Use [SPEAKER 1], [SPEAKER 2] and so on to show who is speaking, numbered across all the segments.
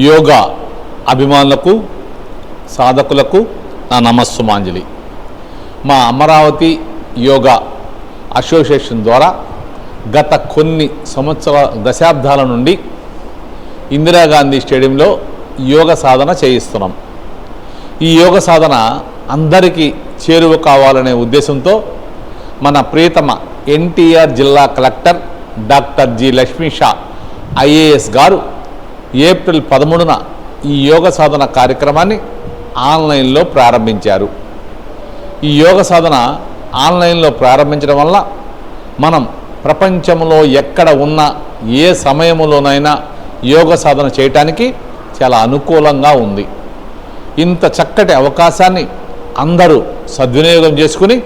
[SPEAKER 1] యోగా అభిమానులకు సాధకులకు నా నమస్సుమాంజలి. మా అమరావతి యోగా అసోసియేషన్ ద్వారా గత కొన్ని దశాబ్దాల నుండి ఇందిరాగాంధీ స్టేడియంలో యోగ సాధన చేయిస్తున్నాం. ఈ యోగ సాధన అందరికీ చేరువ కావాలనే ఉద్దేశంతో మన ప్రియతమ ఎన్టీఆర్ జిల్లా collector doctor G Lakshmisha IAS గారు ఏప్రిల్ 13న ఈ యోగ సాధన కార్యక్రమాన్ని ఆన్లైన్లో ప్రారంభించారు. ఈ యోగ సాధన ఆన్లైన్లో ప్రారంభించడం వల్ల మనం ప్రపంచంలో ఎక్కడ ఉన్నా ఏ సమయంలోనైనా యోగ సాధన చేయటానికి చాలా అనుకూలంగా ఉంది. ఇంత చక్కటి అవకాశాన్ని అందరూ సద్వినియోగం చేసుకుని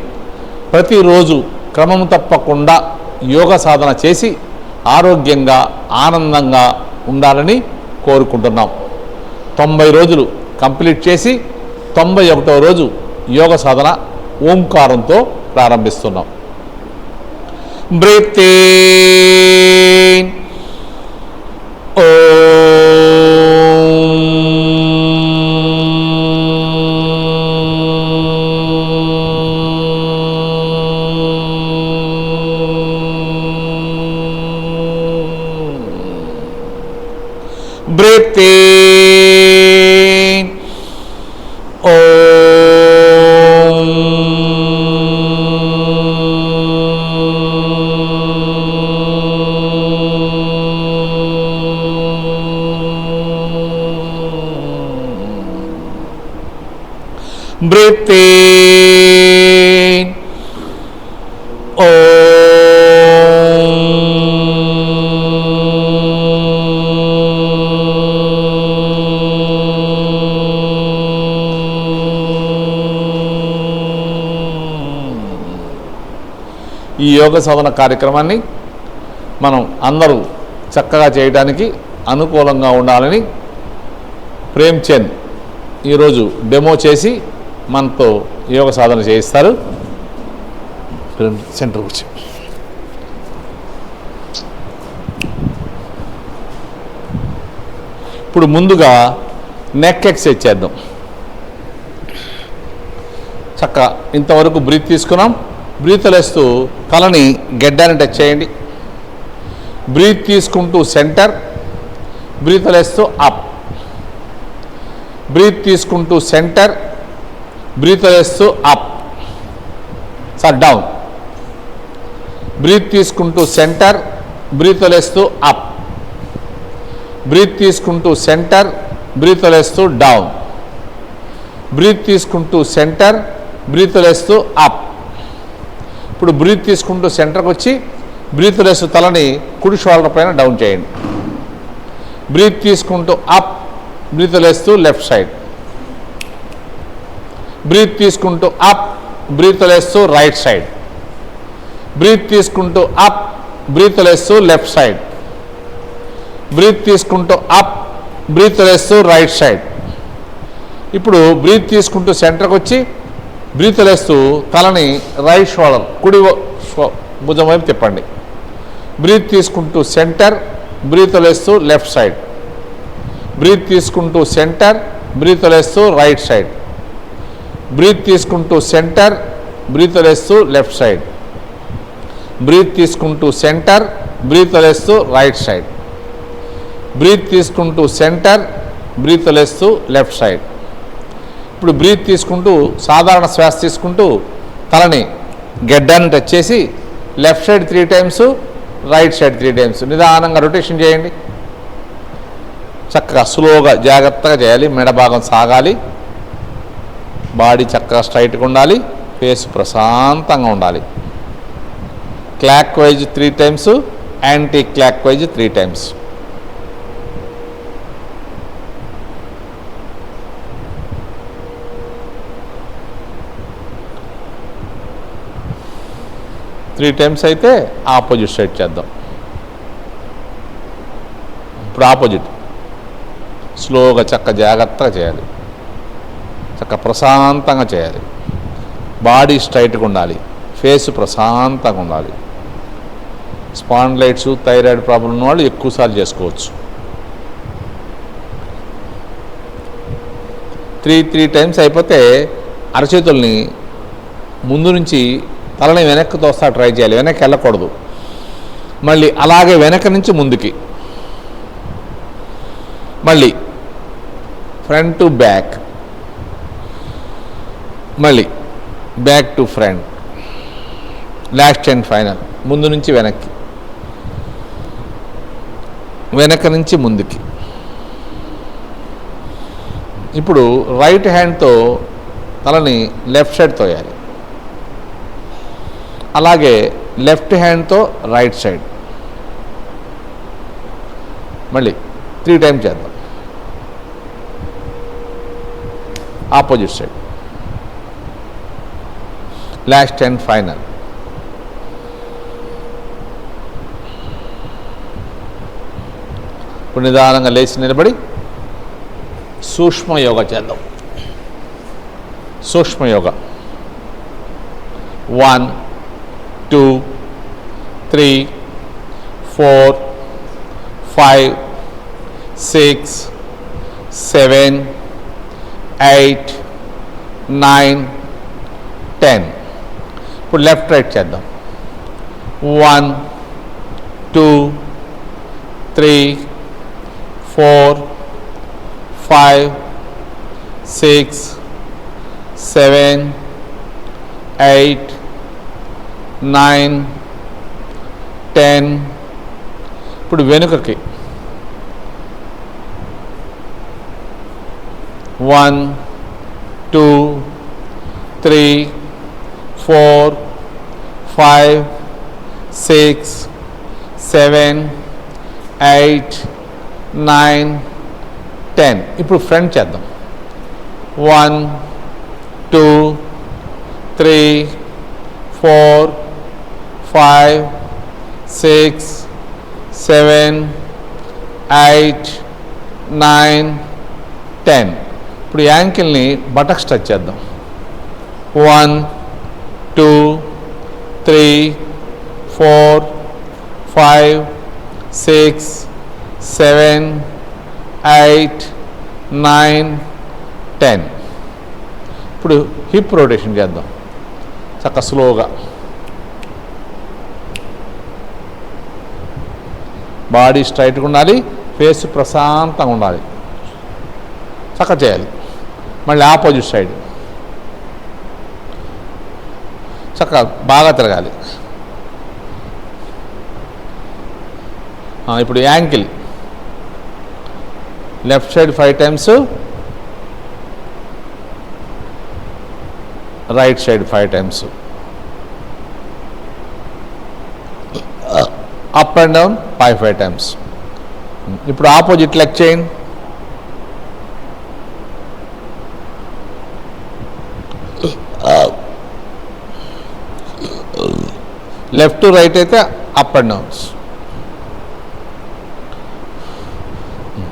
[SPEAKER 1] ప్రతిరోజు క్రమం తప్పకుండా యోగ సాధన చేసి ఆరోగ్యంగా ఆనందంగా ఉండాలని కోరుకుంటున్నాం. 90 రోజులు కంప్లీట్ చేసి 91వ రోజు యోగ సాధన ఓంకారంతో ప్రారంభిస్తున్నాం. Breathe in, breathe in, breathe in, ఈ యోగ సాధన కార్యక్రమాన్ని మనం అందరూ చక్కగా చేయడానికి అనుకూలంగా ఉండాలని ప్రేమ్చంద్ ఈరోజు డెమో చేసి మనతో యోగ సాధన చేయిస్తారు. సెంటర్ కూర్చో. ఇప్పుడు ముందుగా నెక్ ఎక్సర్సైజ్ చేద్దాం. చక్కగా ఇంతవరకు బ్రీత్ తీసుకున్నాం. బ్రీత్ వదిలేస్తూ తలని గెడ్డాన్ని టచ్ చేయండి. బ్రీత్ తీసుకుంటూ సెంటర్, బ్రీత్ వదిలేస్తూ అప్, బ్రీత్ తీసుకుంటూ సెంటర్, బ్రీత్ వదిలేస్తూ అప్, డౌన్, బ్రీత్ తీసుకుంటూ సెంటర్, బ్రీత్ వదిలేస్తూ అప్, బ్రీత్ తీసుకుంటూ సెంటర్, బ్రీత్ వదిలేస్తూ డౌన్, బ్రీత్ తీసుకుంటూ సెంటర్, బ్రీత్ వదిలేస్తూ అప్. ఇప్పుడు బ్రీత్ తీసుకుంటూ సెంటర్కి వచ్చి బ్రీత్ వదిలేస్తూ తలని కుడి షోల్డర్ పైన డౌన్ చేయండి. బ్రీత్ తీసుకుంటూ అప్, బ్రీత్ వదిలేస్తూ లెఫ్ట్ సైడ్, బ్రీత్ తీసుకుంటూ అప్, బ్రీత్ వదిలేస్తూ రైట్ సైడ్, బ్రీత్ తీసుకుంటూ అప్, బ్రీత్ వదిలేస్తూ లెఫ్ట్ సైడ్, బ్రీత్ తీసుకుంటూ అప్, బ్రీత్ వదిలేస్తూ రైట్ సైడ్. ఇప్పుడు బ్రీత్ తీసుకుంటూ సెంటర్కి వచ్చి బ్రీత్ వదిలేస్తూ తలని రైట్ షోల్డర్ కుడి భుజం వైపు తిప్పండి. బ్రీత్ తీసుకుంటూ సెంటర్, బ్రీత్ వదిలేస్తూ లెఫ్ట్ సైడ్, బ్రీత్ తీసుకుంటూ సెంటర్, బ్రీత్ వదిలేస్తూ రైట్ సైడ్, బ్రీత్ తీసుకుంటూ సెంటర్, బ్రీత్ వదిలేస్తూ లెఫ్ట్ సైడ్, బ్రీత్ తీసుకుంటూ సెంటర్, బ్రీత్ వదిలేస్తూ రైట్ సైడ్, బ్రీత్ తీసుకుంటూ సెంటర్, బ్రీత్ వదిలేస్తూ లెఫ్ట్ సైడ్. ఇప్పుడు బ్రీత్ తీసుకుంటూ సాధారణ శ్వాస తీసుకుంటూ తలని గెడ్డాన్ని టచ్ చేసి left side 3 times, right side 3 times నిదానంగా రొటేషన్ చేయండి. చక్కగా స్లోగా జాగ్రత్తగా చేయాలి. మెడ భాగం సాగాలి, బాడీ చక్కగా స్ట్రైట్గా ఉండాలి, ఫేస్ ప్రశాంతంగా ఉండాలి. Clock wise 3 times, anti clock wise 3 times. Three times అయితే ఆపోజిట్ సైడ్ చేద్దాం. ఇప్పుడు ఆపోజిట్ స్లోగా చక్క జాగ్రత్తగా చేయాలి, చక్క ప్రశాంతంగా చేయాలి. బాడీ స్ట్రైట్గా ఉండాలి, ఫేస్ ప్రశాంతంగా ఉండాలి. స్పాండిలైట్స్, థైరాయిడ్ ప్రాబ్లం ఉన్న వాళ్ళు ఎక్కువసార్లు చేసుకోవచ్చు. 3 టైమ్స్ అయిపోతే అరచేతుల్ని ముందు నుంచి తలని వెనక్కి తోస్తా ట్రై చేయాలి, వెనక్కి వెళ్ళకూడదు. మళ్ళీ అలాగే వెనక నుంచి ముందుకి, మళ్ళీ ఫ్రంట్ టు బ్యాక్, మళ్ళీ back to front, last and final. ముందు నుంచి వెనక్కి, వెనక నుంచి ముందుకి. ఇప్పుడు రైట్ హ్యాండ్తో తలని లెఫ్ట్ సైడ్ తోయాలి, అలాగే లెఫ్ట్ హ్యాండ్తో రైట్ సైడ్. మళ్ళీ 3 టైమ్స్ చేద్దాం. Opposite side, last and final. ఇప్పుడు నిదానంగా లేచి నిలబడి సూక్ష్మ యోగా చేద్దాం. సూక్ష్మ యోగా 1 2 3 4 5 6 7 8 9 10. ఇప్పుడు లెఫ్ట్ రైట్ చేద్దాం. 1 2 3 4 5 6 7 8 9 10. ఇప్పుడు వెనుకకి 1 2 3 4 5 6 7 8 9 10. ఇప్పుడు ఫ్రంట్ చేద్దాం. 1 2 3 4 5 6 7 8 9 10. ఇప్పుడు యాంకిల్ని బటక్స్ టచ్ చేద్దాం. 1 2 3 4 5 6 7 8 9 10. ఇప్పుడు హిప్ రొటేషన్ చేద్దాం చక్కగా స్లోగా. బాడీ స్ట్రైట్గా ఉండాలి, ఫేస్ ప్రశాంతంగా ఉండాలి. చక్కగా చేయాలి. మళ్ళీ ఆపోజిట్ సైడ్ చక్కగా బాగా తిరగాలి. ఇప్పుడు ankle left side 5 times, right side 5 times, up and down 5 times. ఇప్పుడు ఆపోజిట్ లెగ్ చేయండి. లెఫ్ట్ టు రైట్ అయితే అప్ అండ్ డౌన్స్.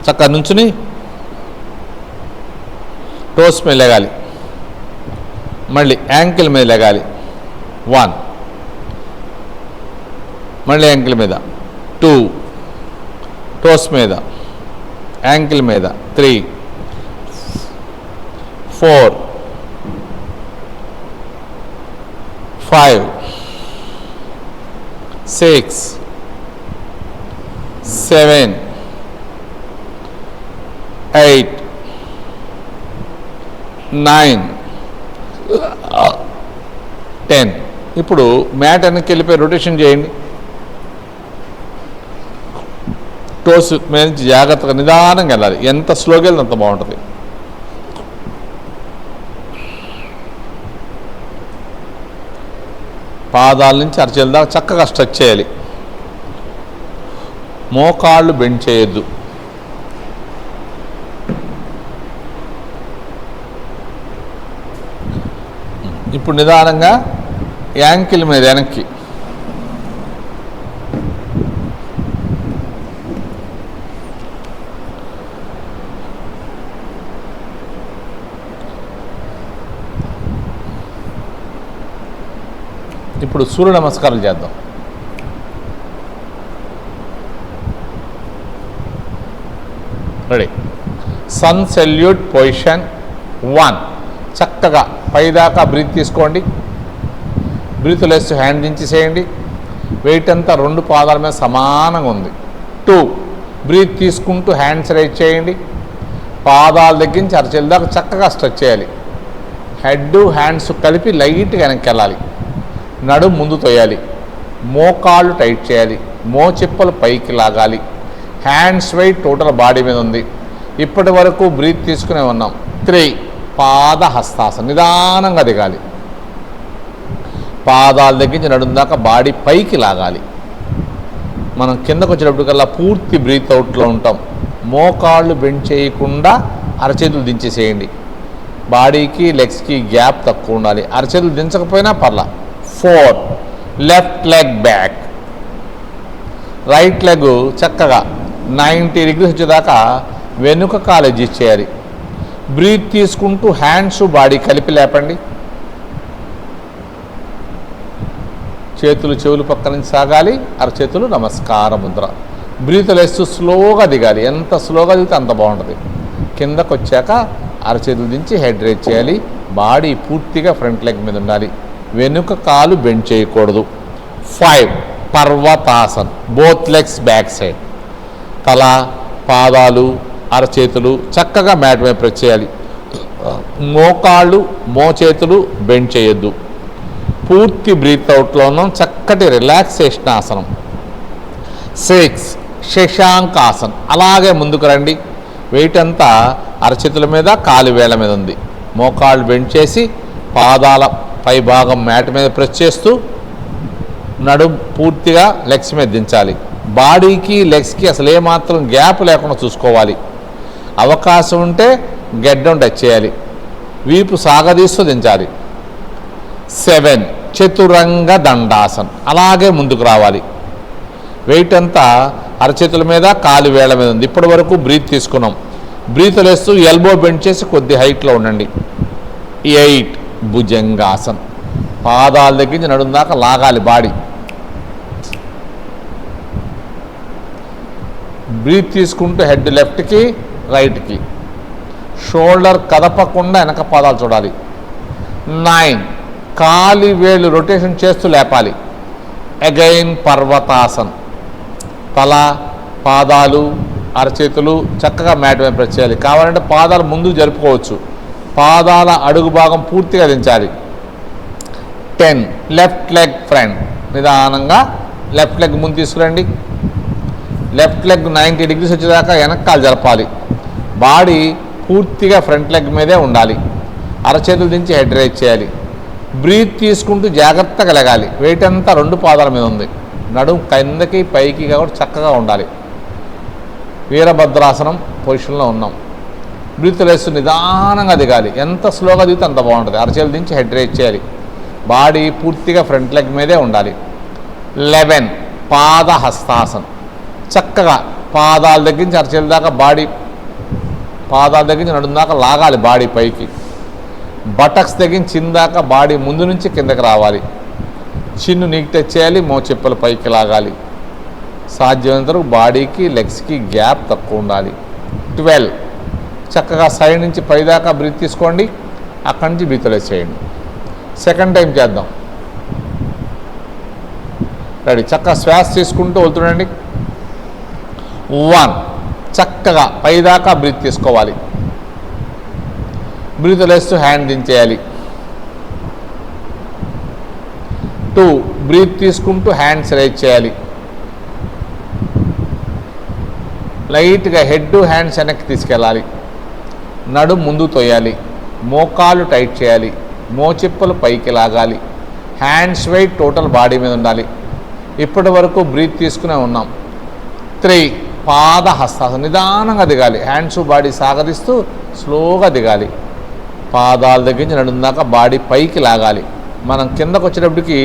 [SPEAKER 1] చక్కగా నుంచుని టోస్ మీద లెగాలి, మళ్ళీ యాంకిల్ మీద లెగాలి. 1, మళ్ళీ యాంకిల్ మీద 2, టోస్ మీద యాంకిల్ మీద 3 4 5 6 7 8 9 10. ఇప్పుడు మ్యాట్ వెనక్కి వెళ్ళిపోయి రొటేషన్ చేయండి. టోస్ మీద నుంచి జాగ్రత్తగా నిదానంగా వెళ్ళాలి. ఎంత స్లోగా వెళ్ళితే అంత బాగుంటుంది. పాదాల నుంచి అరచేతుల దాకా చక్కగా స్ట్రెచ్ చేయాలి. మోకాళ్ళు బెండ్ చేయొద్దు. ఇప్పుడు నిదానంగా యాంకిల్ మీద వెనక్కి, ఇప్పుడు సూర్య నమస్కారాలు చేద్దాం. రెడీ. Sun salute position 1. చక్కగా పైదాకా బ్రీత్ తీసుకోండి. బ్రీత్ లెస్ హ్యాండ్ దించేసేయండి. వెయిట్ అంతా 2 పాదాల మీద సమానంగా ఉంది. 2. బ్రీత్ తీసుకుంటూ హ్యాండ్స్ రైజ్ చేయండి. పాదాల దగ్గర నుంచి అరచేల దాకా చక్కగా స్ట్రెచ్ చేయాలి. హెడ్ హ్యాండ్స్ కలిపి లైట్గా వెనక్కి వెళ్ళాలి. నడుము ముందు తోయాలి. మోకాళ్ళు టైట్ చేయాలి. మోచెప్పలు పైకి లాగాలి. హ్యాండ్స్ వెయిట్ టోటల్ బాడీ మీద ఉంది. ఇప్పటి వరకు బ్రీత్ తీసుకునే ఉన్నాం. 3. పాద హస్తాసనం. నిదానంగా దిగాలి. పాదాల దగ్గర నుంచి నడుము దాకా బాడీ పైకి లాగాలి. మనం కిందకు వచ్చేటప్పటికల్లా పూర్తి బ్రీత్ అవుట్లో ఉంటాం. మోకాళ్ళు బెండ్ చేయకుండా అరచేతులు దించేసేయండి. బాడీకి లెగ్స్కి గ్యాప్ తక్కువ ఉండాలి. అరచేతులు దించకపోయినా పర్లా. 4. Left leg back. Right leg చక్కగా 90 డిగ్రీస్ వచ్చేదాకా వెనుక కాలు అడ్జస్ట్ చేయాలి. బ్రీత్ తీసుకుంటూ హ్యాండ్స్ బాడీ కలిపి లేపండి. చేతులు చెవులు పక్క నుంచి సాగాలి. అరచేతులు నమస్కార ముద్ర. బ్రీత్ లేస్తూ స్లోగా దిగాలి. ఎంత స్లోగా దిగితే అంత బాగుంటుంది. కిందకు వచ్చాక అరచేతులు దించి హెడ్ రేజ్ చేయాలి. బాడీ పూర్తిగా ఫ్రంట్ లెగ్ మీద ఉండాలి. వెనుక కాలు బెండ్ చేయకూడదు. 5. పర్వతాసన్. Both legs back side. తల, పాదాలు, అరచేతులు చక్కగా మ్యాట్ మీద ప్రెస్ చేయాలి. మోకాళ్ళు, మోచేతులు బెండ్ చేయొద్దు. పూర్తి బ్రీత్ అవుట్లో ఉన్నాం. చక్కటి రిలాక్సేషన్ ఆసనం. 6. శశాంకాసన్. అలాగే ముందుకు రండి. వెయిట్ అంతా అరచేతుల మీద, కాలు వేళ్ళ మీద ఉంది. మోకాళ్ళు బెండ్ చేసి పాదాల పై భాగం మ్యాట్ మీద ప్రెస్ చేస్తూ నడుము పూర్తిగా లెగ్స్ మీద దించాలి. బాడీకి లెగ్స్కి అసలు ఏమాత్రం గ్యాప్ లేకుండా చూసుకోవాలి. అవకాశం ఉంటే గెడ్డం టచ్ చేయాలి. వీపు సాగదీస్తూ దించాలి. 7. చతురంగ దండాసన్. అలాగే ముందుకు రావాలి. వెయిట్ అంతా అరచేతుల మీద, కాలు వేళ్ళ మీద ఉంది. ఇప్పటి వరకు బ్రీత్ తీసుకున్నాం. బ్రీత్ లేస్తూ ఎల్బో బెండ్ చేసి కొద్ది హైట్లో ఉండండి. 8. భుజంగాసన్. పాదాల దగ్గర నుంచి నడుము దాకా లాగాలి బాడీ. బ్రీత్ తీసుకుంటూ హెడ్ లెఫ్ట్కి, రైట్కి. షోల్డర్ కదపకుండా వెనక పాదాలు చూడాలి. 9. కాలి వేళ్ళు రొటేషన్ చేస్తూ లేపాలి. అగైన్ పర్వతాసన్. తల, పాదాలు, అరచేతులు చక్కగా మ్యాట్ మీద ప్రెస్ చేయాలి. కావాలంటే పాదాలు ముందుకు జరుపుకోవచ్చు. పాదాల అడుగు భాగం పూర్తిగా దించాలి. 10. Left leg front. నిదానంగా లెఫ్ట్ లెగ్ ముందు తీసుకురండి. లెఫ్ట్ లెగ్ 90 డిగ్రీస్ వచ్చేదాకా వెనక్కాలు జరపాలి. బాడీ పూర్తిగా ఫ్రంట్ లెగ్ మీదే ఉండాలి. అరచేతులు దించి హెడ్ రైజ్ చేయాలి. బ్రీత్ తీసుకుంటూ జాగ్రత్తగా లెగాలి. వెయిట్ అంతా 2 పాదాల మీద ఉంది. నడుము కిందకి పైకి కూడా చక్కగా ఉండాలి. వీరభద్రాసనం పొజిషన్లో ఉన్నాం. బ్రీత్ లేస్తూ నిదానంగా దిగాలి. ఎంత స్లోగా దిగితే అంత బాగుంటుంది. అరచేతులు దించి హెడ్ రైజ్ చేయాలి. బాడీ పూర్తిగా ఫ్రంట్ లెగ్ మీదే ఉండాలి. 11. పాద హస్తాసన్. చక్కగా పాదాల దగ్గర నుంచి అరచేతుల దాకా బాడీ, పాదాల దగ్గర నుంచి నడుము దాకా లాగాలి బాడీ పైకి. బటక్స్ దగ్గర చిన్న దాకా బాడీ ముందు నుంచి కిందకి రావాలి. చిన్ను నీకు టచ్ చేయాలి. మోచెప్పలు పైకి లాగాలి. సాధ్యమైనంత వరకు బాడీకి లెగ్స్కి గ్యాప్ తక్కువ ఉండాలి. 12. చక్కగా సైడ్ నుంచి పైదాకా బ్రీత్ తీసుకోండి. అక్కడి నుంచి బ్రీత్ రిలీజ్ చేయండి. సెకండ్ టైం చేద్దాం. రెడీ. చక్కగా శ్వాస తీసుకుంటూ వెళ్తుండండి. 1. చక్కగా పైదాకా బ్రీత్ తీసుకోవాలి. బ్రీత్ లేస్తూ హ్యాండ్ దించేయాలి. 2. బ్రీత్ తీసుకుంటూ హ్యాండ్స్ రైజ్ చేయాలి. లైట్గా హెడ్ హ్యాండ్స్ వెనక్కి తీసుకెళ్ళాలి. నడుము ముందు తోయాలి. మోకాలు టైట్ చేయాలి. మోచెప్పలు పైకి లాగాలి. హ్యాండ్స్ వెయిట్ టోటల్ బాడీ మీద ఉండాలి. ఇప్పటి వరకు బ్రీత్ తీసుకునే ఉన్నాం. 3. పాద హస్తాసనం. నిదానంగా దిగాలి. హ్యాండ్స్ బాడీ సాగరిస్తూ స్లోగా దిగాలి. పాదాల దగ్గర నుంచి నడుము దాకా బాడీ పైకి లాగాలి. మనం కిందకు వచ్చేటప్పటికి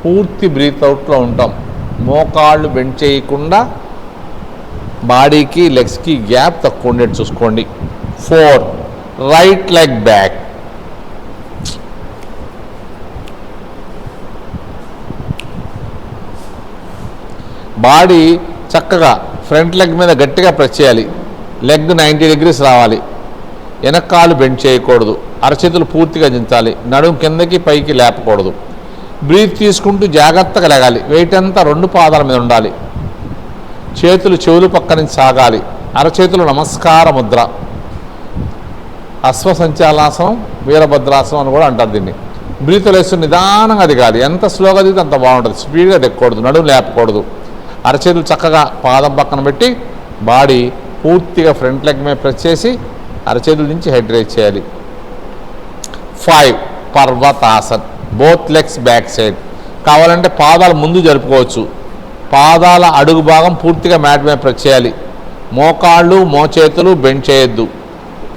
[SPEAKER 1] పూర్తి బ్రీత్ అవుట్లో ఉంటాం. మోకాళ్ళు బెండ్ చేయకుండా బాడీకి లెగ్స్కి గ్యాప్ తక్కువ ఉండేది చూసుకోండి. 4. Right leg back. బాడీ చక్కగా ఫ్రంట్ లెగ్ మీద గట్టిగా ప్రెస్ చేయాలి. లెగ్ 90 degrees రావాలి. వెనకాలు బెండ్ చేయకూడదు. అరచేతులు పూర్తిగా దించాలి. నడుము కిందకి పైకి లేపకూడదు. బ్రీత్ తీసుకుంటూ జాగ్రత్తగా లేగాలి. వెయిట్ అంతా 2 పాదాల మీద ఉండాలి. చేతులు చెవులు పక్క నుంచి సాగాలి. అరచేతులు నమస్కార ముద్ర. అశ్వసంచాలనాసనం, వీరభద్రాసనం అని కూడా అంటారు దీన్ని. బ్రీత్ లేస్తూ నిదానంగా దిగాలి. ఎంత స్లోగా దిగితే అంత బాగుంటుంది. స్పీడ్గా దిగకూడదు. నడుము లేపకూడదు. అరచేతులు చక్కగా పాదం పక్కన పెట్టి బాడీ పూర్తిగా ఫ్రంట్ లెగ్ మీద ప్రెస్ చేసి అరచేతుల నుంచి హెడ్ రేజ్ చేయాలి. 5 పర్వతాసన్, బోత్ లెగ్స్ బ్యాక్ సైడ్. కావాలంటే పాదాలు ముందు జరుపుకోవచ్చు. పాదాల అడుగు భాగం పూర్తిగా మ్యాట్ మీద ప్రెస్ చేయాలి. మోకాళ్ళు మోచేతులు బెండ్ చేయొద్దు.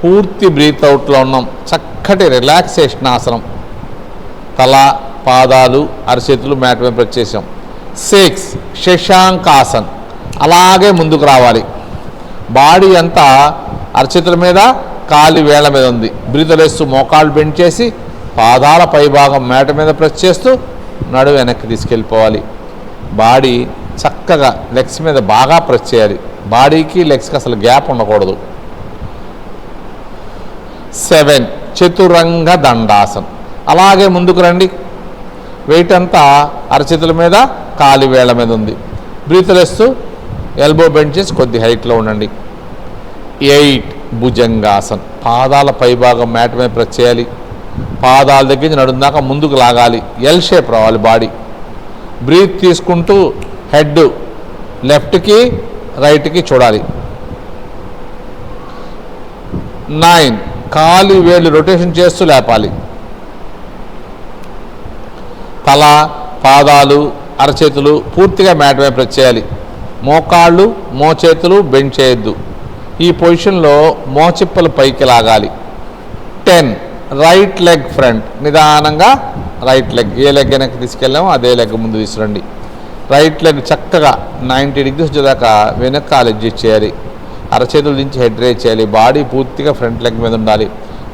[SPEAKER 1] పూర్తి బ్రీత్ అవుట్లో ఉన్నాం. చక్కటి రిలాక్సేషన్ ఆసనం. తల పాదాలు అరచేతులు మ్యాట్ మీద ప్రెస్ చేసాం. 6 శశాంకాసన్, అలాగే ముందుకు రావాలి. బాడీ అంతా అరచేతుల మీద కాలి వేళ్ల మీద ఉంది. బ్రీతలేస్తూ మోకాళ్ళు బెండ్ చేసి పాదాల పైభాగం మ్యాట్ మీద ప్రెస్ చేస్తూ నడుము వెనక్కి తీసుకెళ్ళిపోవాలి. బాడీ చక్కగా లెగ్స్ మీద బాగా ప్రెస్ చేయాలి. బాడీకి లెగ్స్కి అసలు గ్యాప్ ఉండకూడదు. 7 చతురంగ దండాసన్, అలాగే ముందుకు రండి. వెయిట్ అంతా అరచేతుల మీద కాలి వేళ్ల మీద ఉంది. బ్రీతలేస్తూ ఎల్బో బెండ్ చేసి కొద్ది హైట్లో ఉండండి. 8 భుజంగాసన్, పాదాల పైభాగం మ్యాట్ మీద ప్రెస్ చేయాలి. పాదాల దగ్గర నుంచి నడుము దాకా ముందుకు లాగాలి. ఎల్ షేప్ రావాలి బాడీ. బ్రీత్ తీసుకుంటూ హెడ్ లెఫ్ట్కి రైట్కి చూడాలి. 9 కాలి వేళ్ళు రొటేషన్ చేస్తూ లేపాలి. తల పాదాలు అరచేతులు పూర్తిగా మ్యాట్ మీద ప్రెస్ చేయాలి. మోకాళ్ళు మోచేతులు బెండ్ చేయొద్దు. ఈ పొజిషన్లో మోచిప్పలు పైకి లాగాలి. 10 రైట్ లెగ్ ఫ్రంట్, నిదానంగా రైట్ లెగ్, ఏ లెగ్ వెనక్కి తీసుకెళ్ళామో అదే లెగ్ ముందు తీసుకురండి. రైట్ లెగ్ చక్కగా 90 degrees వచ్చేదాకా వెనకాల అడ్జస్ట్ చేయాలి. అరచేతుల నుంచి హెడ్ రేజ్ చేయాలి. బాడీ పూర్తిగా ఫ్రంట్ లెగ్ మీద ఉండాలి.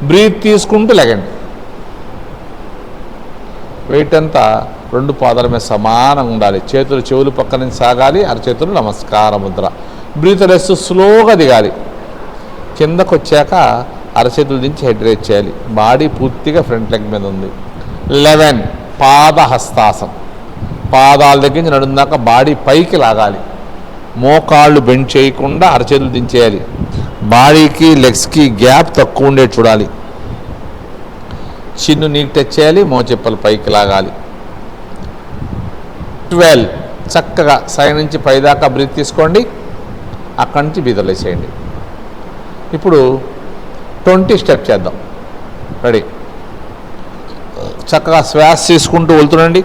[SPEAKER 1] బ్రీత్ తీసుకుంటూ లెగండి. వెయిట్ అంతా 2 పాదాల మీద సమానంగా ఉండాలి. చేతులు చెవులు పక్క నుంచి సాగాలి. అరచేతులు నమస్కార ముద్ర. బ్రీత్ లేస్తూ స్లోగా దిగాలి. కిందకు వచ్చాక అరచేతుల నుంచి హెడ్ రేజ్ చేయాలి. బాడీ పూర్తిగా ఫ్రంట్ లెగ్ మీద ఉంది. 11 పాదహస్తాసనం, పాదాల దగ్గర నుంచి నడుము దాకా బాడీ పైకి లాగాలి. మోకాళ్ళు బెండ్ చేయకుండా అరచేతులు దించేయాలి. బాడీకి లెగ్స్కి గ్యాప్ తక్కువ ఉండేది చూడాలి. చిన్ను నీకు టచ్ చేయాలి. మోచెప్పలు పైకి లాగాలి. 12 చక్కగా సైడ్ నుంచి పైదాకా బ్రీత్ తీసుకోండి. అక్కడి నుంచి బీదలేసేయండి. ఇప్పుడు 20 స్టెప్ చేద్దాం. రెడీ? చక్కగా శ్వాస తీసుకుంటూ వెళ్తుండండి.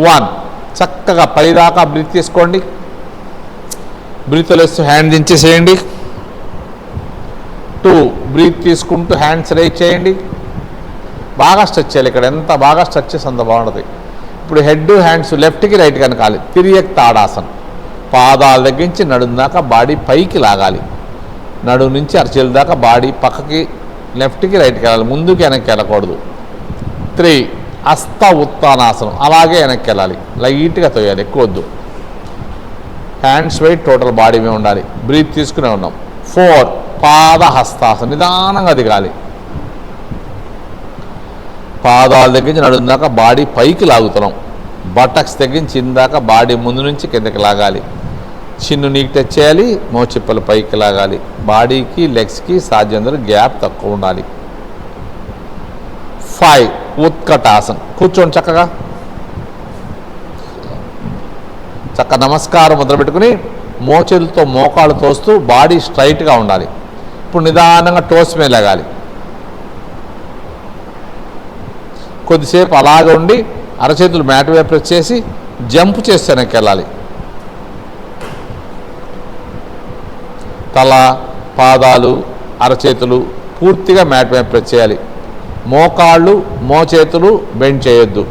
[SPEAKER 1] 1 చక్కగా పైదాకా బ్రీత్ తీసుకోండి. బ్రీత్ లేస్తూ హ్యాండ్ దించేసేయండి. 2 బ్రీత్ తీసుకుంటూ హ్యాండ్స్ రైజ్ చేయండి. బాగా స్ట్రెచ్ చేయాలి. ఇక్కడ ఎంత బాగా స్ట్రెచ్ చేసి అంత బాగుంటుంది. ఇప్పుడు హెడ్ హ్యాండ్స్ లెఫ్ట్కి రైట్కి అనకాలి. తిరియక్ తాడాసన్, పాదాల దగ్గర నుంచి నడుము దాకా బాడీ పైకి లాగాలి. నడుము నుంచి అరచేతుల దాకా బాడీ పక్కకి లెఫ్ట్కి రైట్కి వెళ్ళాలి. ముందుకి వెనక్కి వెళ్ళకూడదు. 3 హస్త ఉత్తానాసనం, అలాగే వెనక్కి వెళ్ళాలి. లైట్గా తోయాలి, ఎక్కువ వద్దు. హ్యాండ్స్ వెయిట్ టోటల్ బాడీ మీద ఉండాలి. బ్రీత్ తీసుకునే ఉన్నాం. 4 పాద హస్తాసనం, నిదానంగా దిగాలి. పాదాల దగ్గర నుంచి నడుము దాకా బాడీ పైకి లాగుతున్నాం. బటక్స్ దగ్గర నుంచి ఇందాక బాడీ ముందు నుంచి కిందకి లాగాలి. చిన్ను నీకు టచ్ చేయాలి. మోచిప్పలు పైకి లాగాలి. బాడీకి లెగ్స్కి సాధ్యంతో గ్యాప్ తక్కువ ఉండాలి. 5 ఉత్కటాసన్, కూర్చోండి చక్కగా. నమస్కారం ముద్ర పెట్టుకుని మోచేతులతో మోకాళ్ళు తోస్తూ బాడీ స్ట్రైట్గా ఉండాలి. ఇప్పుడు నిదానంగా టోస్ మీద లాగాలి. కొద్దిసేపు అలాగే ఉండి అరచేతులు మ్యాట్ మీద ప్రెస్ చేసి జంప్ చేసి వెనక్కి వెళ్ళాలి. తల పాదాలు అరచేతులు పూర్తిగా మ్యాట్ మీద ప్రెస్ చేయాలి. మోకాళ్ళు మోచేతులు బెండ్ చేయొద్దు.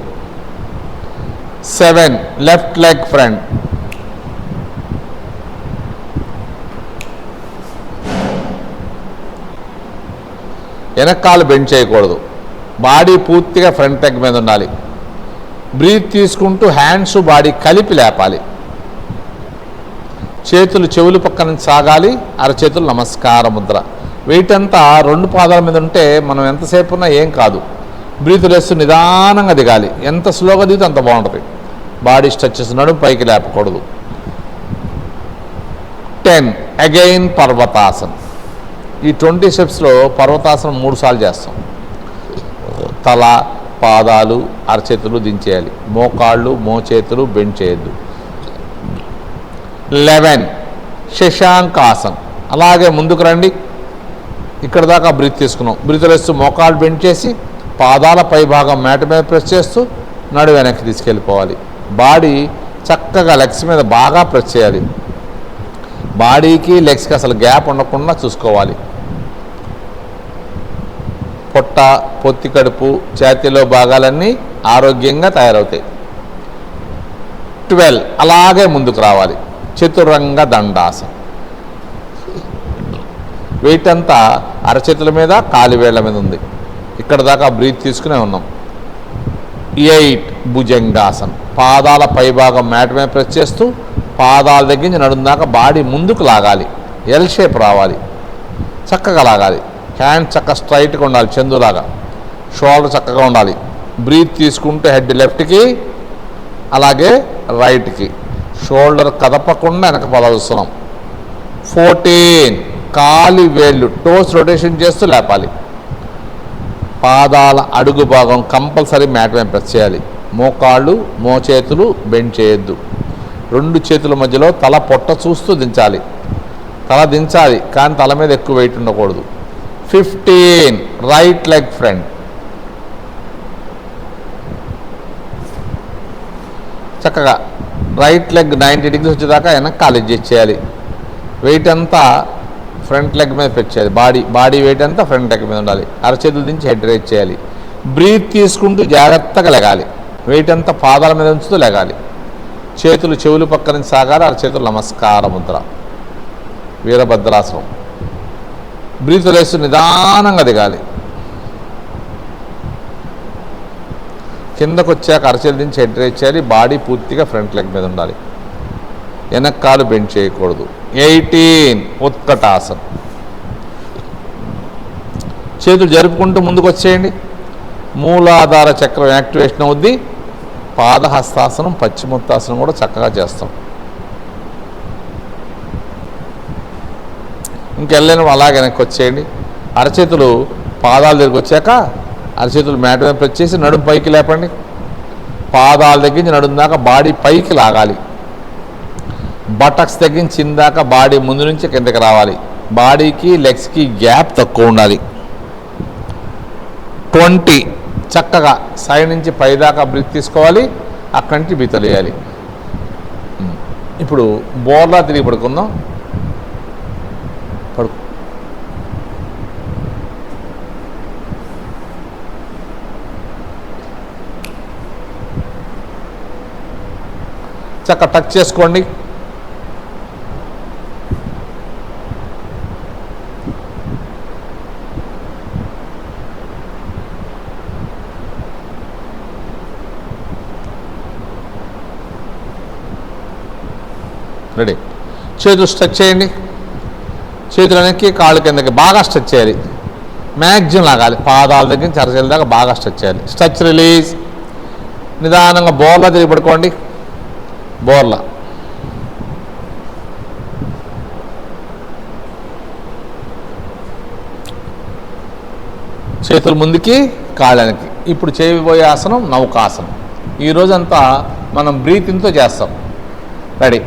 [SPEAKER 1] 7 లెఫ్ట్ లెగ్ ఫ్రంట్, వెనకాలు బెండ్ చేయకూడదు. బాడీ పూర్తిగా ఫ్రంట్ లెగ్ మీద ఉండాలి. బ్రీత్ తీసుకుంటూ హ్యాండ్స్ బాడీ కలిపి లేపాలి. చేతులు చెవులు పక్క నుంచి సాగాలి, అరచేతులు నమస్కార ముద్ర. వెయిట్ అంతా 2 పాదాల మీద ఉంటే మనం ఎంతసేపు ఉన్నా ఏం కాదు. బ్రీతులు వేస్తూ నిదానంగా దిగాలి. ఎంత స్లోగా దిగితే అంత బాగుంటుంది. బాడీ స్ట్రెచెస్, నడుము పైకి లేపకూడదు. 10 అగైన్ పర్వతాసన్. ఈ 20 స్టెప్స్లో పర్వతాసనం 3 సార్లు చేస్తాం. తల, పాదాలు, అరచేతులు దించేయాలి. మోకాళ్ళు, మోచేతులు బెండ్ చేయొద్దు. 11 శశాంకాసన్. అలాగే ముందుకు రండి. ఇక్కడ దాకా బ్రీత్ తీసుకున్నాం. బ్రీతులు వేస్తూ మోకాళ్ళు బెండ్ చేసి పాదాల పై భాగం మ్యాట్ మీద ప్రెస్ చేస్తూ నడు వెనక్కి తీసుకెళ్ళిపోవాలి. బాడీ చక్కగా లెగ్స్ మీద బాగా ప్రెస్ చేయాలి. బాడీకి లెగ్స్కి అసలు గ్యాప్ ఉండకుండా చూసుకోవాలి. పొట్ట, పొత్తి కడుపు, ఛాతీలో భాగాలన్నీ ఆరోగ్యంగా తయారవుతాయి. 12 అలాగే ముందుకు రావాలి. చతురంగ దండాసనం. వెయిట్ అంతా అరచేతుల మీద, కాలివేళ్ల మీద ఉంది. ఇక్కడ దాకా బ్రీత్ తీసుకునే ఉన్నాం. 8 భుజంగాసనం. పాదాల పైభాగం మ్యాట్ మీద ప్రెస్ చేస్తూ పాదాల దగ్గర నుంచి నడుము దాకా బాడీ ముందుకు లాగాలి. ఎల్ షేప్ రావాలి. చక్కగా లాగాలి. హ్యాండ్ చక్కగా స్ట్రైట్గా ఉండాలి, చందులాగా. షోల్డర్ చక్కగా ఉండాలి. బ్రీత్ తీసుకుంటే హెడ్ లెఫ్ట్కి, అలాగే రైట్కి. షోల్డర్ కదపకుండా వెనక పదాలుస్తున్నాం. 14 కాలి వేళ్ళు టోస్ రొటేషన్ చేస్తూ లేపాలి. పాదాల అడుగు భాగం కంపల్సరీ మ్యాట్ మీద ప్రెస్ చేయాలి. మోకాళ్ళు, మోచేతులు బెండ్ చేయొద్దు. 2 చేతుల మధ్యలో తల పొట్ట చూస్తూ దించాలి. తల దించాలి కానీ తల మీద ఎక్కువ వెయిట్ ఉండకూడదు. 15 రైట్ లెగ్ ఫ్రంట్. చక్కగా రైట్ లెగ్ 90 డిగ్రీస్ వచ్చేదాకా వెనక్కి కాలు అడ్జస్ట్ చేయాలి. వెయిట్ అంతా ఫ్రంట్ లెగ్ మీద పెట్టేయాలి. బాడీ వెయిట్ అంతా ఫ్రంట్ లెగ్ మీద ఉండాలి. అరచేతులు దించి హెడ్ రైజ్ చేయాలి. బ్రీత్ తీసుకుంటూ జాగ్రత్తగా లెగాలి. వెయిట్ అంతా పాదాల మీద ఉంచుతూ లెగాలి. చేతులు చెవులు పక్క నుంచి సాగాలి. అరచేతులు నమస్కార ముద్ర, వీరభద్రాసనం. బ్రీత్ వేస్తూ నిదానంగా దిగాలి. కిందకు వచ్చాక అరచేతులు దించి హెడ్ రైజ్ చేయాలి. బాడీ పూర్తిగా ఫ్రంట్ లెగ్ మీద ఉండాలి. వెనక్కాలు బెండ్ చేయకూడదు. 18 ఉత్కటాసనం. చేతులు జరుపుకుంటూ ముందుకు వచ్చేయండి. మూలాధార చక్రం యాక్టివేషన్ అవుద్ది. పాదహస్తాసనం, పశ్చిమోత్తాసనం కూడా చక్కగా చేస్తాం. ఇంకెళ్ళిన అలాగే వెనక్కి వచ్చేయండి. అరచేతులు పాదాల దగ్గరికి వచ్చాక అరచేతులు మ్యాట్ మీద ప్రెస్ చేసి నడుము పైకి లేపండి. పాదాల దగ్గర నుంచి నడుము దాకా బాడీ పైకి లాగాలి. బటక్స్ తగ్గించి చిందాక బాడీ ముందు నుంచి కిందకి రావాలి. బాడీకి లెగ్స్కి గ్యాప్ తక్కువ ఉండాలి. 20 చక్కగా సైడ్ నుంచి పైదాకా బ్రీత్ తీసుకోవాలి. అక్కడి నుంచి బ్రీత్ వేయాలి. ఇప్పుడు బోర్లా తిరిగి పడుకుందాం. పడుకు. చక్కగా టచ్ చేసుకోండి. రెడీ. చేతులు స్ట్రెచ్ చేయండి. చేతులు వెనక్కి, కాళ్ళు కిందకి బాగా స్ట్రెచ్ చేయాలి. మ్యాక్సిమం లాగాలి. పాదాల దగ్గర నుంచి అరచేతుల దాకా బాగా స్ట్రెచ్ చేయాలి. Stretch release. నిదానంగా బోర్లా తిరిగి పడుకోండి. బోర్లా. చేతులు ముందుకి, కాళ్ళు వెనక్కి. ఇప్పుడు చేయబోయే ఆసనం నౌకాసనం. ఈరోజంతా మనం బ్రీతింగ్తో చేస్తాం. రెడీ.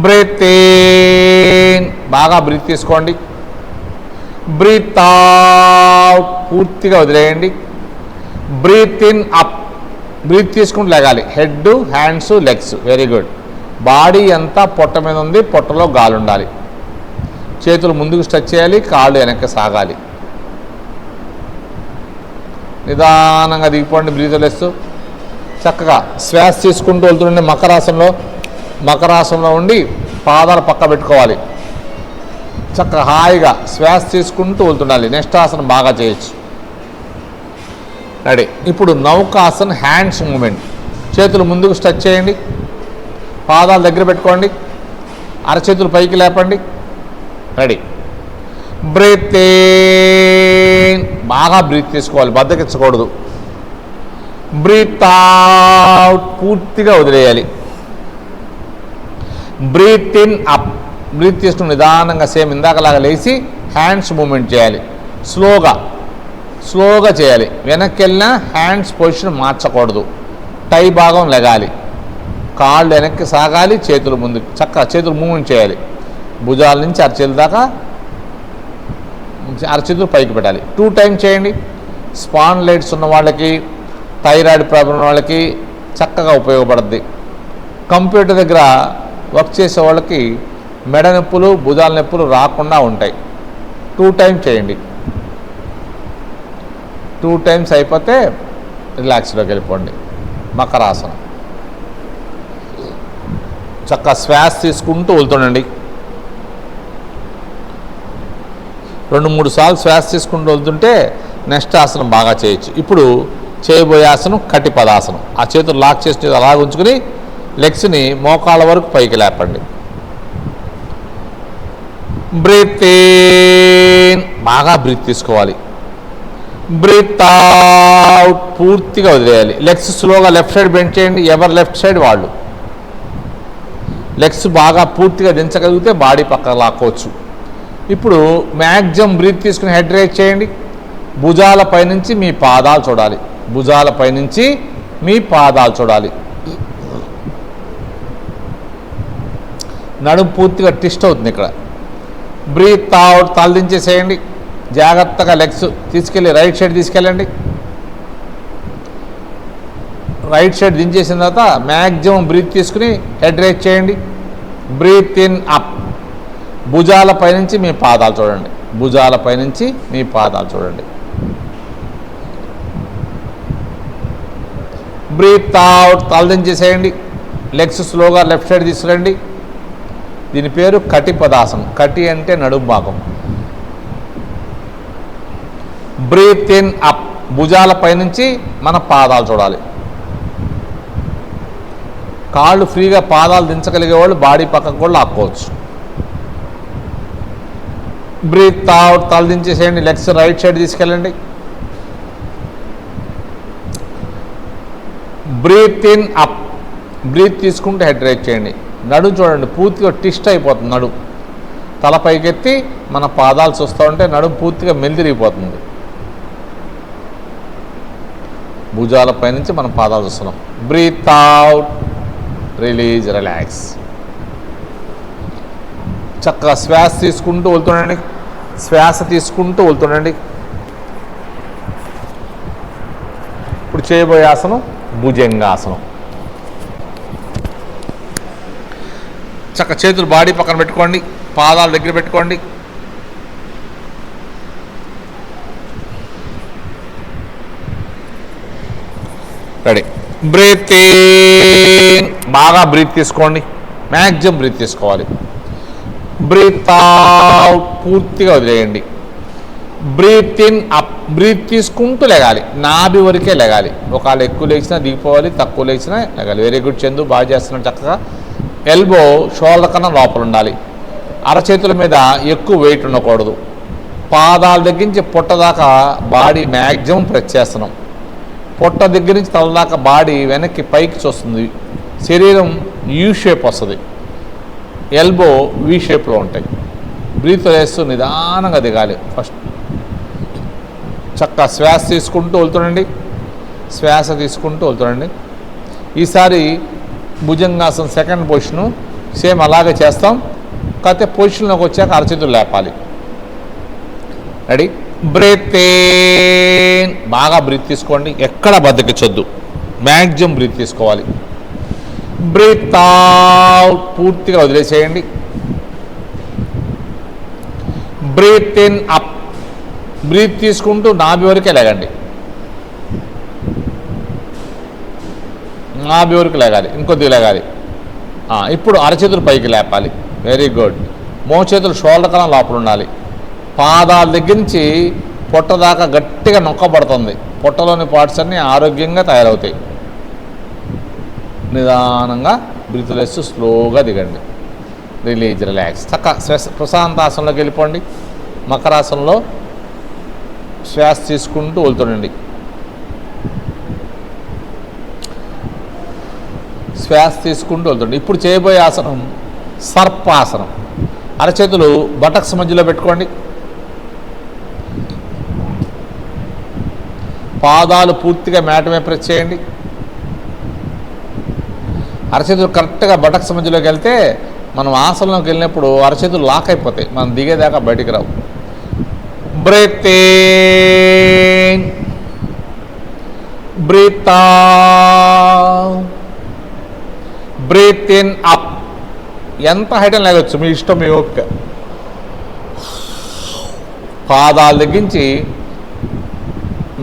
[SPEAKER 1] బ్రీత్ ఇన్, బాగా బ్రీత్ తీసుకోండి. బ్రీత్ అవుట్, పూర్తిగా వదిలేయండి. బ్రీత్ ఇన్ అప్, బ్రీత్ తీసుకుంటూ లేగాలి. Head, hands, legs. Very good. Body అంతా పొట్ట మీద ఉంది. పొట్టలో గాలి ఉండాలి. చేతులు ముందుకు స్ట్రెచ్ చేయాలి. కాళ్ళు వెనక్కి సాగాలి. నిదానంగా దిగిపోండి. బ్రీత్ వదిలేస్తూ చక్కగా శ్వాస తీసుకుంటూ వెళ్తుండే మకరాసనంలో ఉండి పాదాలు పక్క పెట్టుకోవాలి. చక్కగా హాయిగా శ్వాస తీసుకుంటూ వెళ్తుండాలి. నెక్స్ట్ ఆసనం బాగా చేయొచ్చు. రెడీ. ఇప్పుడు నౌకాసన్ హ్యాండ్స్ మూమెంట్. చేతులు ముందుకు స్ట్రెచ్ చేయండి. పాదాలు దగ్గర పెట్టుకోండి. అరచేతులు పైకి లేపండి. రెడీ. బ్రీత్ ఇన్, బాగా బ్రీత్ తీసుకోవాలి, బద్దకించకూడదు. బ్రీత్ అవుట్, పూర్తిగా వదిలేయాలి. బ్రీత్ ఇన్ అప్, బ్రీత్ తీసుకుని నిదానంగా సేమ్ ఇందాకలాగా లేచి హ్యాండ్స్ మూమెంట్ చేయాలి. స్లోగా చేయాలి. వెనక్కి వెళ్ళినా హ్యాండ్స్ పొజిషన్ మార్చకూడదు. టై భాగం లెగాలి, కాళ్ళు వెనక్కి సాగాలి, చేతులు ముందుకు చక్కగా చేతులు మూమెంట్ చేయాలి. భుజాల నుంచి అరచేతుల దాకా అరచేతులు పైకి పెట్టాలి. 2 టైమ్స్ చేయండి. స్పాండిలైటిస్ ఉన్న వాళ్ళకి, థైరాయిడ్ ప్రాబ్లం ఉన్న వాళ్ళకి చక్కగా ఉపయోగపడుద్ది. కంప్యూటర్ దగ్గర వర్క్ చేసే వాళ్ళకి మెడ నొప్పులు, భుజాల నొప్పులు రాకుండా ఉంటాయి. 2 టైమ్స్ చేయండి. 2 టైమ్స్ అయిపోతే రిలాక్స్లోకి వెళ్ళిపోండి. మకరాసనం. చక్కగా శ్వాస తీసుకుంటూ వెళ్తుండండి. 2-3 సార్లు శ్వాస తీసుకుంటూ వెళ్తుంటే నెక్స్ట్ ఆసనం బాగా చేయొచ్చు. ఇప్పుడు చేయబోయే ఆసనం కటిపదాసనం. ఆ చేతులు లాక్ చేసి అలా ఉంచుకుని లెగ్స్ని మోకాళ్ళ వరకు పైకి లేపండి. బ్రీత్ ఇన్, బాగా బ్రీత్ తీసుకోవాలి. బ్రీత్ అవుట్, పూర్తిగా వదిలేయాలి. లెగ్స్ స్లోగా లెఫ్ట్ సైడ్ బెండ్ చేయండి. ఎవరు లెఫ్ట్ సైడ్ వాళ్ళు. లెగ్స్ బాగా పూర్తిగా దించగలిగితే బాడీ పక్కకు లాక్కోవచ్చు. ఇప్పుడు మ్యాక్సిమం బ్రీత్ తీసుకుని హెడ్ రైజ్ చేయండి. భుజాల పైనుంచి మీ పాదాలు చూడాలి. భుజాల పైనుంచి మీ పాదాలు చూడాలి. నడుము పూర్తిగా ట్విస్ట్ అవుతుంది ఇక్కడ. బ్రీత్ అవుట్, తల దించేసేయండి. జాగ్రత్తగా లెగ్స్ తీసుకెళ్ళి రైట్ సైడ్ తీసుకెళ్ళండి. రైట్ సైడ్ దించేసిన తర్వాత మ్యాక్సిమం బ్రీత్ తీసుకుని హెడ్ రైజ్ చేయండి. బ్రీత్ ఇన్ అప్, భుజాల పైనుంచి మీ పాదాలు చూడండి. భుజాల పైనుంచి మీ పాదాలు చూడండి. బ్రీత్ అవుట్, తలదించేసేయండి. లెగ్స్ స్లోగా లెఫ్ట్ సైడ్ తీసుకురండి. దీని పేరు కటి పదాసనం. కటి అంటే నడుము భాగం. బ్రీత్ ఇన్ అప్, భుజాల పైనుంచి మన పాదాలు చూడాలి. కాళ్ళు ఫ్రీగా పాదాలు దించగలిగే వాళ్ళు బాడీ పక్కకు కూడా లాక్కోవచ్చు. బ్రీత్ అవుట్, తల దించేసేయండి. లెగ్స్ రైట్ సైడ్ తీసుకెళ్ళండి. బ్రీత్ ఇన్ అప్, బ్రీత్ తీసుకుంటే హెడ్ రైజ్ చేయండి. నడుము చూడండి, పూర్తిగా ట్విస్ట్ అయిపోతుంది నడుము. తల పైకెత్తి మన పాదాలు చూస్తూ ఉంటే నడుము పూర్తిగా మెలితిరిగిపోతుంది. భుజాల పైనుంచి మనం పాదాలు చూస్తున్నాం. Breathe out, release, relax. చక్కగా శ్వాస తీసుకుంటూ వెళ్తుండండి. శ్వాస తీసుకుంటూ వెళ్తుండండి. ఇప్పుడు చేయబోయే ఆసనం భుజంగాసనం. చక్క చేతులు బాడీ పక్కన పెట్టుకోండి, పాదాల దగ్గర పెట్టుకోండి. రెడీ. బ్రీత్ ఇన్, బాగా బ్రీత్ తీసుకోండి. మ్యాక్సిమం బ్రీత్ తీసుకోవాలి. బ్రీత్ అవుట్, పూర్తిగా వదిలేయండి. బ్రీత్ ఇన్ అప్, బ్రీత్ తీసుకుంటూ లెగాలి. నాభి వరకే లెగాలి. ఒకవేళ ఎక్కువ లేచినా దిగిపోవాలి, తక్కువ లేచినా లెగాలి. వెరీ గుడ్ చందు, బాగా చేస్తున్నాడు చక్కగా. ఎల్బో షోల్డర్ కన్నా లోపల ఉండాలి. అరచేతుల మీద ఎక్కువ వెయిట్ ఉండకూడదు. పాదాల దగ్గర నుంచి పొట్ట దాకా బాడీ మ్యాక్సిమం ప్రెస్ చేస్తున్నాం. పొట్ట దగ్గర నుంచి తల దాకా బాడీ వెనక్కి పైకి చూస్తుంది. శరీరం యూ షేప్ వస్తుంది. ఎల్బో వి షేప్లో ఉంటాయి. బ్రీత్ వేస్తూ నిదానంగా దిగాలి. ఫస్ట్ చక్కగా శ్వాస తీసుకుంటూ వెళ్తుండండి. శ్వాస తీసుకుంటూ వెళ్తుండండి. ఈసారి భుజంగాసనం సెకండ్ పొజిషను సేమ్ అలాగే చేస్తాం. కాకపోతే పొజిషన్లోకి వచ్చాక అరచేతులు లేపాలి. రెడీ. బ్రీత్ ఇన్, బాగా బ్రీత్ తీసుకోండి. ఎక్కడ బద్దకించొద్దు, మ్యాక్సిమం బ్రీత్ తీసుకోవాలి. బ్రీత్ అవుట్, పూర్తిగా వదిలేసేయండి. బ్రీత్ ఇన్ అప్, బ్రీత్ తీసుకుంటూ నాభి వరకే లేగండి. నాభి వరకు లేగాలి, ఇంకొద్దిగా లేగాలి. ఇప్పుడు అరచేతులు పైకి లేపాలి. Very good. మోచేతులు షోల్డర్ కన్నా లోపల ఉండాలి. పాదాల దగ్గర నుంచి పొట్ట దాకా గట్టిగా నొక్కబడుతుంది. పొట్టలోని పార్ట్స్ అన్నీ ఆరోగ్యంగా తయారవుతాయి. నిదానంగా బ్రీత్ వేస్తూ స్లోగా దిగండి. Release, relax. ప్రశాంతాసనంలోకి వెళ్ళిపోండి. మకరాసనంలో శ్వాస తీసుకుంటూ వెళ్తుండండి. శ్వాస తీసుకుంటూ వెళ్తుండండి. ఇప్పుడు చేయబోయే ఆసనం సర్పాసనం. అరచేతులు బటక్స్ మధ్యలో పెట్టుకోండి. పాదాలు పూర్తిగా మ్యాట్ మీద ప్రెస్ చేయండి. అరచేతులు కరెక్ట్గా బటక్స్ మధ్యలోకి వెళ్తే మనం ఆసనంలోకి వెళ్ళినప్పుడు అరచేతులు లాక్ అయిపోతాయి, మనం దిగేదాకా బయటికి రావు. Breathe in, breathe out, breathe in up. ఎంత హైట్ అని లేవచ్చు, మీ ఇష్టం, మీ ఓపిక. పాదాల దగ్గరించి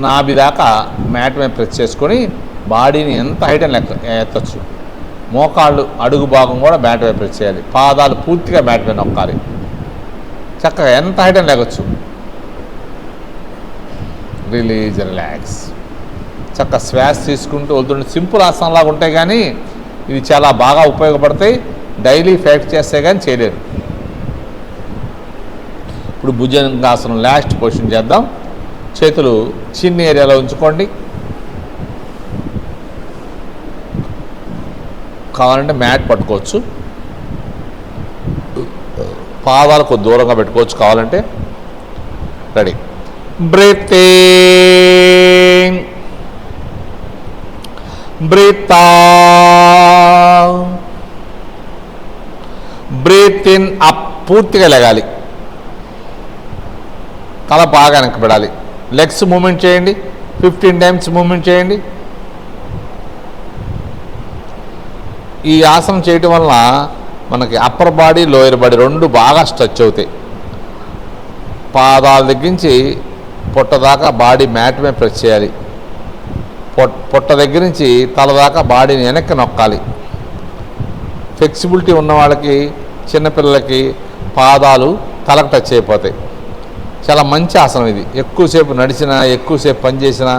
[SPEAKER 1] నాభి దాకా మ్యాట్ మీద ప్రెస్ చేసుకొని బాడీని ఎంత హైట్ అని ఎత్తచ్చు. మోకాళ్ళు అడుగు భాగం కూడా మ్యాట్ మీద ప్రెస్ చేయాలి. పాదాలు పూర్తిగా మ్యాట్ మీద నొక్కాలి. చక్కగా ఎంత హైట్ అని లేవచ్చు. Release, relax. చక్కగా శ్వాస తీసుకుంటూ వెళ్తుంటే సింపుల్ ఆసనంలాగా ఉంటాయి, కానీ ఇవి చాలా బాగా ఉపయోగపడతాయి. డైలీ ఫ్యాక్ట్ చేస్తే కానీ చేయలేరు. ఇప్పుడు భుజంగాసనం లాస్ట్ పొజిషన్ చేద్దాం. చేతులు చిన్న ఏరియాలో ఉంచుకోండి. కావాలంటే మ్యాట్ పట్టుకోవచ్చు, పాదాలకు దూరంగా పెట్టుకోవచ్చు కావాలంటే. Ready. Breathe in, breathe out, breathe in up. పూర్తిగా లెగాలి, తల బాగా వెనక్కి పెడాలి. లెగ్స్ మూమెంట్ చేయండి, 15 టైమ్స్ మూమెంట్ చేయండి. ఈ ఆసనం చేయటం వలన మనకి అప్పర్ బాడీ, లోయర్ బాడీ రెండు బాగా స్ట్రెచ్ అవుతాయి. పాదాల దగ్గరించి పొట్ట దాకా బాడీ మ్యాట్ మీద ప్రెస్ చేయాలి. పొట్ట దగ్గర నుంచి తల దాకా బాడీని వెనక్కి నొక్కాలి. ఫ్లెక్సిబిలిటీ ఉన్న వాళ్ళకి, చిన్నపిల్లలకి పాదాలు తలకు టచ్ అయిపోతాయి. చాలా మంచి ఆసనం ఇది. ఎక్కువసేపు నడిచినా, ఎక్కువసేపు పని చేసినా,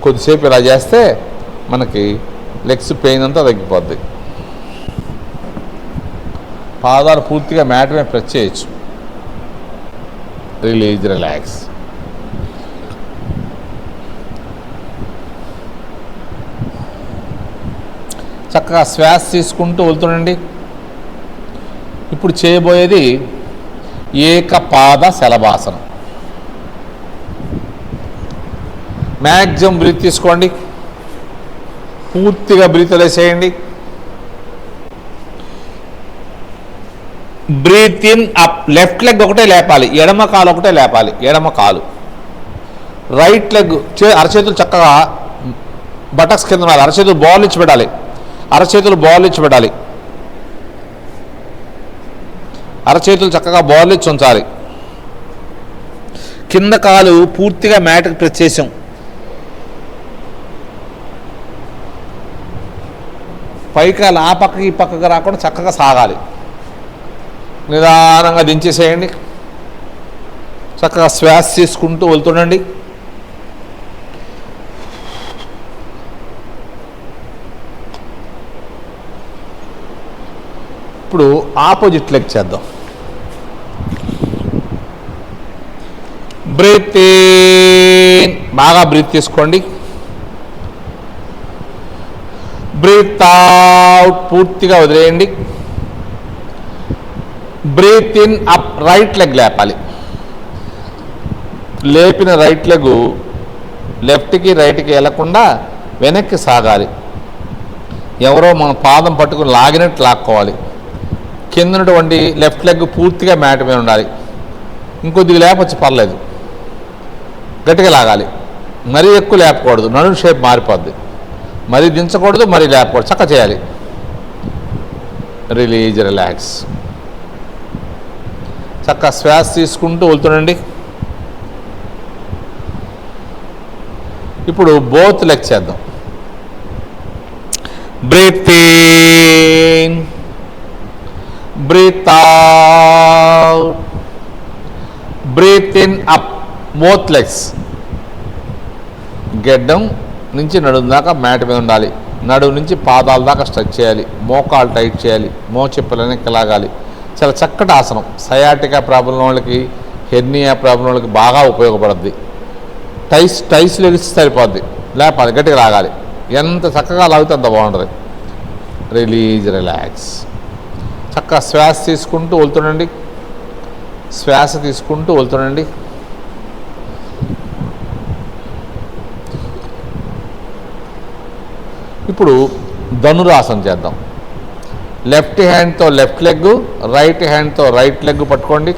[SPEAKER 1] కొద్దిసేపు ఇలా చేస్తే మనకి లెగ్స్ పెయిన్ అంతా తగ్గిపోద్ది. పాదాలు పూర్తిగా మ్యాట్ మీద ప్రెస్ చేయొచ్చు. Release, relax. చక్కగా శ్వాస తీసుకుంటూ వెళ్తుండండి. ఇప్పుడు చేయబోయేది ఏకపాద శలభాసనం. మ్యాక్సిమం బ్రీత్ తీసుకోండి, పూర్తిగా బ్రీత్ వదిలేసేయండి. Breathe in up. Left leg ఒకటే లేపాలి, ఎడమ కాలు ఒకటే లేపాలి. ఎడమ కాలు. రైట్ లెగ్ అరచేతులు చక్కగా బటక్స్ కింద ఉండాలి. అరచేతులు బాల్ ఇచ్చి పెట్టాలి. అరచేతులు బాల్ ఇచ్చి పెట్టాలి. అరచేతులు చక్కగా బాల్ ఇచ్చి ఉంచాలి. కింద కాలు పూర్తిగా మ్యాట్కి ప్రెస్ చేసాం. పైకాలు ఆ పక్కకి ఈ పక్కకి రాకుండా చక్కగా సాగాలి. నిదానంగా దించేసేయండి. చక్కగా శ్వాస తీసుకుంటూ వెళ్తుండండి. ఇప్పుడు ఆపోజిట్ లెగ్ చేద్దాం. బ్రీత్ ఇన్, బాగా బ్రీత్ తీసుకోండి. బ్రీత్ అవుట్, పూర్తిగా వదిలేయండి. Breathe in up. Right leg లేపాలి. లేపిన రైట్ లెగ్ లెఫ్ట్కి రైట్కి వెళ్లకుండా వెనక్కి సాగాలి. ఎవరో మన పాదం పట్టుకుని లాగినట్టు లాక్కోవాలి. కిందనటువంటి లెఫ్ట్ లెగ్ పూర్తిగా మ్యాట్ మీద ఉండాలి. ఇంకొద్దిగా లేపొచ్చి పర్లేదు, గట్టిగా లాగాలి. మరీ ఎక్కువ లేపకూడదు, నడుము షేప్ మారిపోద్ది. మరీ దించకూడదు, మరీ లేపకూడదు. చక్కగా చేయాలి. Release, relax. చక్కగా శ్వాస తీసుకుంటూ వెళ్తుండండి. ఇప్పుడు బోత్ లెగ్ చేద్దాం. Breathe in, breathe out, breathe in up. Both legs. గెడ్డం నుంచి నడుము దాకా మ్యాట్ మీద ఉండాలి. నడుము నుంచి పాదాల దాకా స్ట్రెచ్ చేయాలి. మోకాలు టైట్ చేయాలి. మోచెప్పులు వెనక్కి లాగాలి. చాలా చక్కటి ఆసనం. సయాటికా ప్రాబ్లం వాళ్ళకి, హెర్నియా ప్రాబ్లం వాళ్ళకి బాగా ఉపయోగపడుద్ది. టైస్ లెగిస్తే సరిపోద్ది, లేపాలి, గట్టిగా లాగాలి. ఎంత చక్కగా లాగితే అంత బాగుంటుంది. Release, relax. చక్కగా శ్వాస తీసుకుంటూ వెళ్తుండండి. శ్వాస తీసుకుంటూ వెళ్తుండండి. ఇప్పుడు ధనురాసనం చేద్దాం. లెఫ్ట్ హ్యాండ్తో లెఫ్ట్ లెగ్, రైట్ హ్యాండ్తో రైట్ లెగ్ పట్టుకోండి.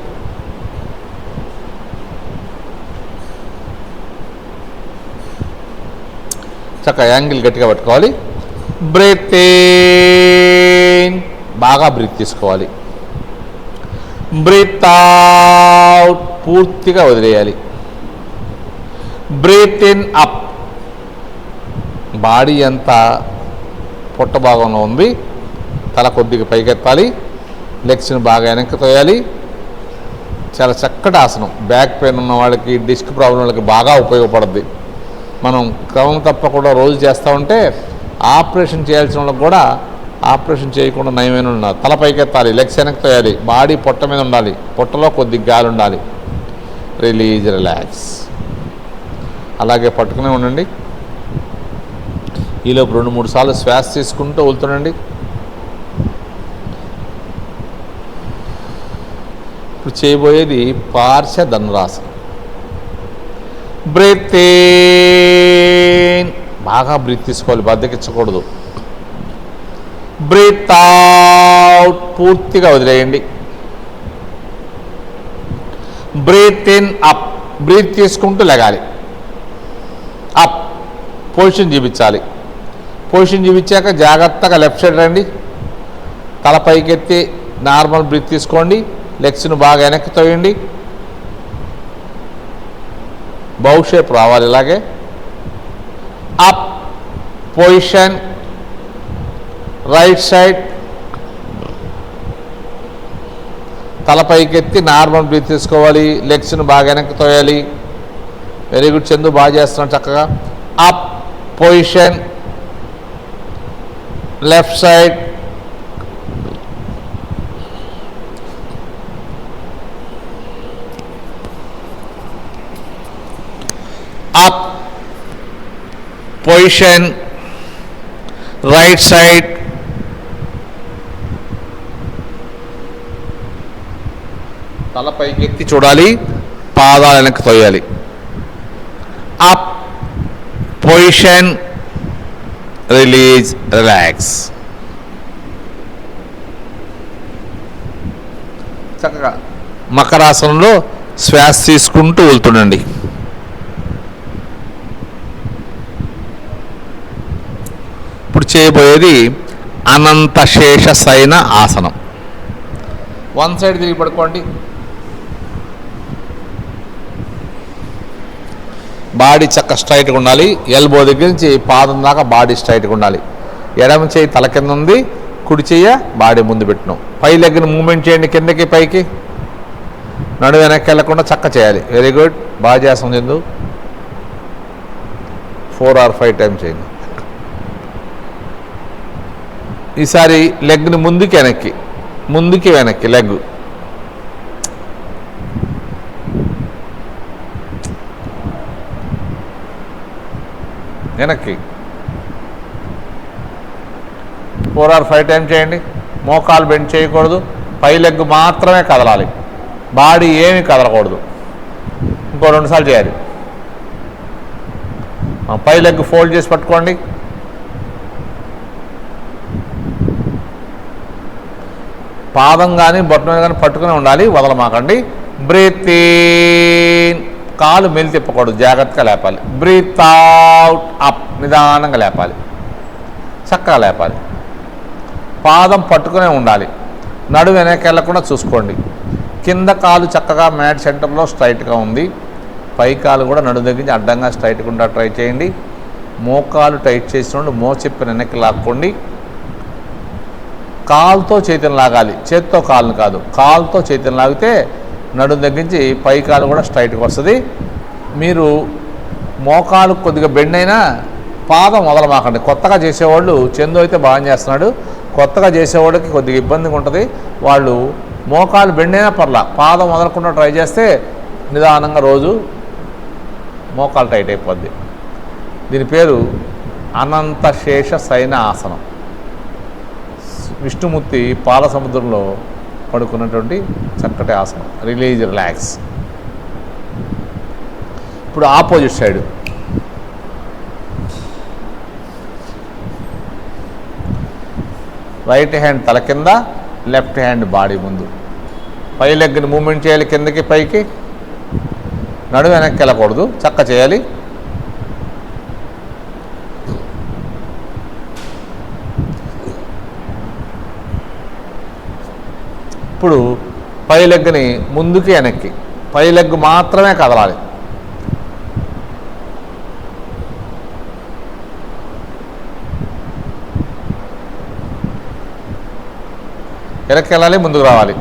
[SPEAKER 1] చక్కగా యాంగిల్ గట్టిగా పట్టుకోవాలి. బ్రీత్ ఇన్, బాగా బ్రీత్ తీసుకోవాలి. బ్రీత్ అవుట్, పూర్తిగా వదిలేయాలి. బ్రీత్ ఇన్ అప్, బాడీ అంతా పొట్ట భాగంలో ఉంది, తల కొద్దిగా పైకెత్తాలి, లెగ్స్ని బాగా వెనక్కి తోయాలి. చాలా చక్కటి ఆసనం. బ్యాక్ పెయిన్ ఉన్న వాళ్ళకి, డిస్క్ ప్రాబ్లం వాళ్ళకి బాగా ఉపయోగపడుద్ది. మనం క్రమం తప్పకుండా రోజు చేస్తూ ఉంటే ఆపరేషన్ చేయాల్సిన వాళ్ళకి కూడా ఆపరేషన్ చేయకుండా నయమైన ఉండాలి. తల పైకెత్తాలి, లెగ్స్ వెనక్కి తోయాలి, బాడీ పొట్ట మీద ఉండాలి, పొట్టలో కొద్దిగా గాలి ఉండాలి. Release, relax. అలాగే పట్టుకునే ఉండండి. ఈలోపు 2-3 సార్లు శ్వాస తీసుకుంటూ వెళ్తుండండి. ఇప్పుడు చేయబోయేది పార్శ్వ ధనురాసనం. బ్రీత్ ఇన్, బాగా బ్రీత్ తీసుకోవాలి, బద్దకించకూడదు. బ్రీత్ అవుట్, పూర్తిగా వదిలేయండి. బ్రీత్ ఇన్ అప్, బ్రీత్ తీసుకుంటూ లెగాలి. అప్, పొజిషన్ చూపించాలి. పొజిషన్ చూపించాక జాగ్రత్తగా లెఫ్ట్ సైడ్ రండి. తల పైకెత్తి నార్మల్ బ్రీత్ తీసుకోండి. లెగ్స్ను బాగా వెనక్కి తోయండి. బౌ షేప్ రావాలి. ఇలాగే అప్, పొజిషన్, రైట్ సైడ్, తల పైకెత్తి నార్మల్ బ్రీత్ తీసుకోవాలి. లెగ్స్ను బాగా వెనక్కి తోయాలి. వెరీ గుడ్ చందు, బాగా చేస్తున్నాడు చక్కగా. Up, position, left side, up, position, right side, తల పైకెత్తి చూడాలి, పాదాలు వెనక్కి తోయాలి. Up, position, release, relax. చక్కగా మకరాసనంలో శ్వాస తీసుకుంటూ వెళ్తుండండి. ఇప్పుడు చేయబోయేది అనంత శేష శయన ఆసనం. వన్ సైడ్ తిరిగి పడుకోండి. బాడీ చక్క స్ట్రైట్గా ఉండాలి. ఎల్బో దగ్గర నుంచి పాదం దాకా బాడీ స్ట్రైట్గా ఉండాలి. ఎడమ చేయి తల కింద ఉంది, కుడి చెయ్య బాడీ ముందు పెట్టినాం. పై లెగ్ని మూమెంట్ చేయండి, కిందకి పైకి. నడు వెనక్కి వెళ్ళకుండా చక్క చేయాలి. వెరీ గుడ్, బాగా చేస్తాం చందు. 4 or 5 టైమ్స్ చేయండి. ఈసారి లెగ్ని ముందుకి వెనక్కి, ముందుకి వెనక్కి, లెగ్ వెనక్కి. 4 or 5 టైమ్స్ చేయండి. మోకాలు బెండ్ చేయకూడదు, పై లెగ్ మాత్రమే కదలాలి, బాడీ ఏమీ కదలకూడదు. ఇంకో 2 సార్లు చేయాలి. పై లెగ్ ఫోల్డ్ చేసి పట్టుకోండి. పాదం కానీ బొట్టన మీద కానీ పట్టుకుని ఉండాలి, వదలమాకండి. బ్రీత్ ఇన్, కాలు మెలి తిప్పకూడదు, జాగ్రత్తగా లేపాలి. బ్రీత్ అవుట్, అప్, నిదానంగా లేపాలి, చక్కగా లేపాలి. పాదం పట్టుకునే ఉండాలి, నడు వెనక్కి వెళ్ళకుండా చూసుకోండి. కింద కాలు చక్కగా మ్యాట్ సెంటర్లో స్ట్రైట్గా ఉంది. పై కాలు కూడా నడు దగ్గర అడ్డంగా స్ట్రైట్గా ఉండా ట్రై చేయండి. మోకాలు టైట్ చేసినప్పుడు మోచెప్పుని వెనక్కి లాక్కోండి. కాలుతో చేతిని లాగాలి, చేతితో కాలుని కాదు. కాలుతో చేతిని లాగితే నడుము దగ్గర నుంచి పై కాలు కూడా స్ట్రైట్గా వస్తుంది. మీరు మోకాలు కొద్దిగా బెండ్ అయినా పాదం వదలమాకండి. కొత్తగా చేసేవాళ్ళు, చందు అయితే బాగా చేస్తున్నాడు, కొత్తగా చేసేవాళ్ళకి కొద్దిగా ఇబ్బందిగా ఉంటుంది. వాళ్ళు మోకాలు బెండైనా పర్లా, పాదం వదలకుండా ట్రై చేస్తే నిదానంగా రోజు మోకాలు టైట్ అయిపోద్ది. దీని పేరు అనంత శేష శయన ఆసనం. విష్ణుమూర్తి పాల సముద్రంలో పడుకున్నటువంటి చక్కటి ఆసనం. Release, relax. ఇప్పుడు ఆపోజిట్ సైడ్. రైట్ హ్యాండ్ తల కింద, లెఫ్ట్ హ్యాండ్ బాడీ ముందు. పై లెగ్ని మూమెంట్ చేయాలి, కిందకి పైకి. నడుము వెనక్కి వెళ్ళకూడదు, చక్క చేయాలి. ఇప్పుడు పై లెగ్ని ముందుకి వెనక్కి, పై లెగ్ మాత్రమే కదలాలి. వెనక్కి వెళ్ళాలి, ముందుకు రావాలి.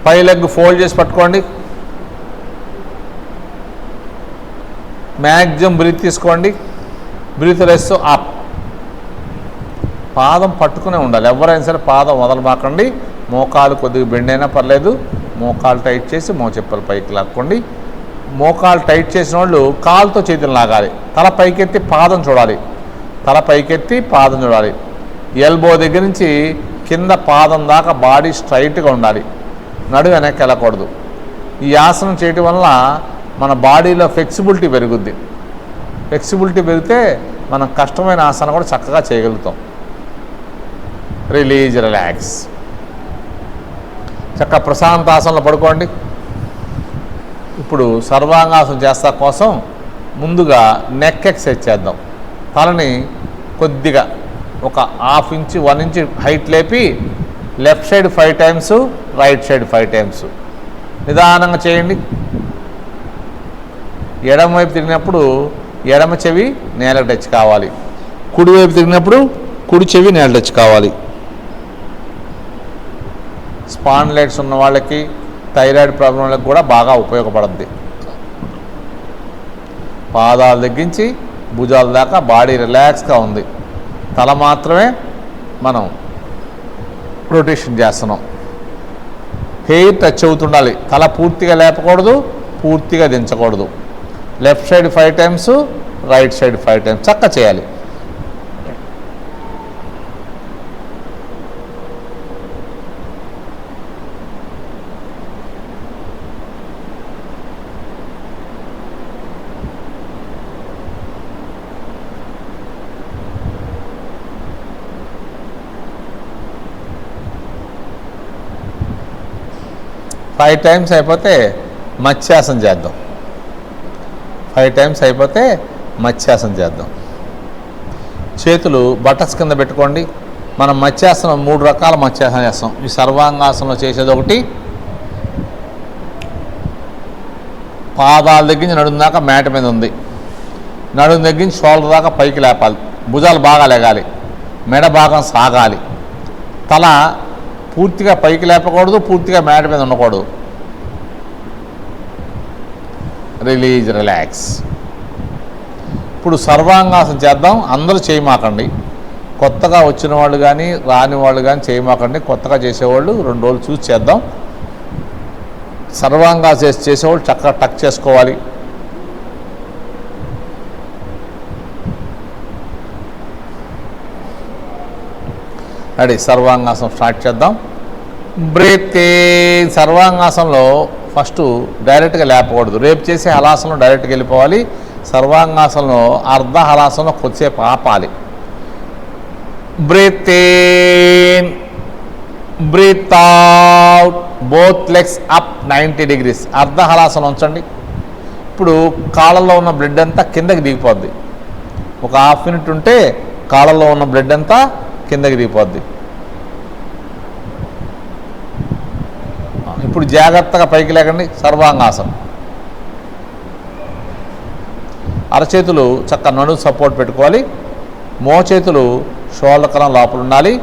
[SPEAKER 1] పై లెగ్ ఫోల్డ్ చేసి పట్టుకోండి. మ్యాక్సిమం బ్రీత్ తీసుకోండి. బ్రీత్ వదిలేస్తూ అప్. పాదం పట్టుకునే ఉండాలి. ఎవరైనా సరే పాదం వదలబాకండి. మోకాలు కొద్దిగా బెండ్ అయినా పర్లేదు, మోకాలు టైట్ చేసి మోచెప్పలు పైకి లాక్కోండి. మోకాలు టైట్ చేసిన వాళ్ళు కాలుతో చేతులు లాగాలి. తల పైకెత్తి పాదం చూడాలి. తల పైకెత్తి పాదం చూడాలి. ఎల్బో దగ్గర నుంచి కింద పాదం దాకా బాడీ స్ట్రైట్గా ఉండాలి. నడు వెనక్కి వెళ్ళకూడదు. ఈ ఆసనం చేయటం వల్ల మన బాడీలో ఫ్లెక్సిబిలిటీ పెరుగుద్ది. ఫ్లెక్సిబిలిటీ పెరిగితే మనం కష్టమైన ఆసనం కూడా చక్కగా చేయగలుగుతాం. Release, relax. చక్కగా ప్రశాంత ఆసనంలో పడుకోండి. ఇప్పుడు సర్వాంగాసనం చేస్తా కోసం ముందుగా నెక్ ఎక్సర్సైజ్ చేద్దాం. తలని కొద్దిగా ఒక 1/2 ఇంచ్ 1 ఇంచ్ హైట్ లేపి left side 5 times, right side 5 times నిదానంగా చేయండి. ఎడమ వైపు తిరిగినప్పుడు ఎడమ చెవి నేలకు టచ్ కావాలి. కుడివైపు తిరిగినప్పుడు కుడి చెవి నేల టచ్ కావాలి. స్పాండిలైటిస్ ఉన్న వాళ్ళకి, థైరాయిడ్ ప్రాబ్లం వాళ్ళకి కూడా బాగా ఉపయోగపడుద్ది. పాదాలు తగ్గించి భుజాల దాకా బాడీ రిలాక్స్గా ఉంది. తల మాత్రమే మనం రొటేషన్ చేస్తున్నాం. హెయిర్ టచ్ అవుతుండాలి. తల పూర్తిగా లేపకూడదు, పూర్తిగా దించకూడదు. Left side 5 times, right side 5 times చక్క చేయాలి. ఫైవ్ టైమ్స్ అయిపోతే మత్స్యాసనం చేద్దాం. 5 టైమ్స్ అయిపోతే మత్స్యాసనం చేద్దాం. చేతులు బటక్స్ కింద పెట్టుకోండి. మనం మత్స్యాసనం 3 రకాల మత్స్యాసనం చేస్తాం. ఈ సర్వాంగాసనంలో చేసేది ఒకటి, పాదాల దగ్గర నడుము దాకా మ్యాట్ మీద ఉంది. నడుము దగ్గర షోల్డర్ దాకా పైకి లేపాలి. భుజాలు బాగా లెగాలి. మెడ భాగం సాగాలి. తల పూర్తిగా పైకి లేపకూడదు, పూర్తిగా మ్యాట్ మీద ఉండకూడదు. Release, relax. ఇప్పుడు సర్వాంగాసనం చేద్దాం. అందరూ చేయమాకండి. కొత్తగా వచ్చిన వాళ్ళు కానీ రాని వాళ్ళు కానీ చేయమాకండి. కొత్తగా చేసేవాళ్ళు 2 రోజులు చూసి చేద్దాం. సర్వాంగాసనం చేసేవాళ్ళు చక్కగా టక్ చేసుకోవాలి. రెడీ, సర్వాంగాసనం స్టార్ట్ చేద్దాం. Breathe in. సర్వాంగాసనంలో ఫస్ట్ డైరెక్ట్గా లేపకూడదు. రేపు చేసే హలాసనంలో డైరెక్ట్గా వెళ్ళిపోవాలి. సర్వాంగాసనంలో అర్ధ హలాసనంలో కొద్దిసేపు ఆపాలి. Breathe in, breathe out. Both legs up 90 degrees. అర్ధ హలాసనం ఉంచండి. ఇప్పుడు కాళ్ళల్లో ఉన్న బ్లడ్ అంతా కిందకి దిగిపోద్ది. ఒక 1/2 minute ఉంటే కాళ్ళల్లో ఉన్న బ్లడ్ అంతా కిందకి దిగిపోద్ది. ఇప్పుడు జాగ్రత్తగా పైకి లేకండి. సర్వాంగాసనం. అరచేతులు చక్క నడుము సపోర్ట్ పెట్టుకోవాలి. మోచేతులు షోల్డర్ కలం లోపల ఉండాలి.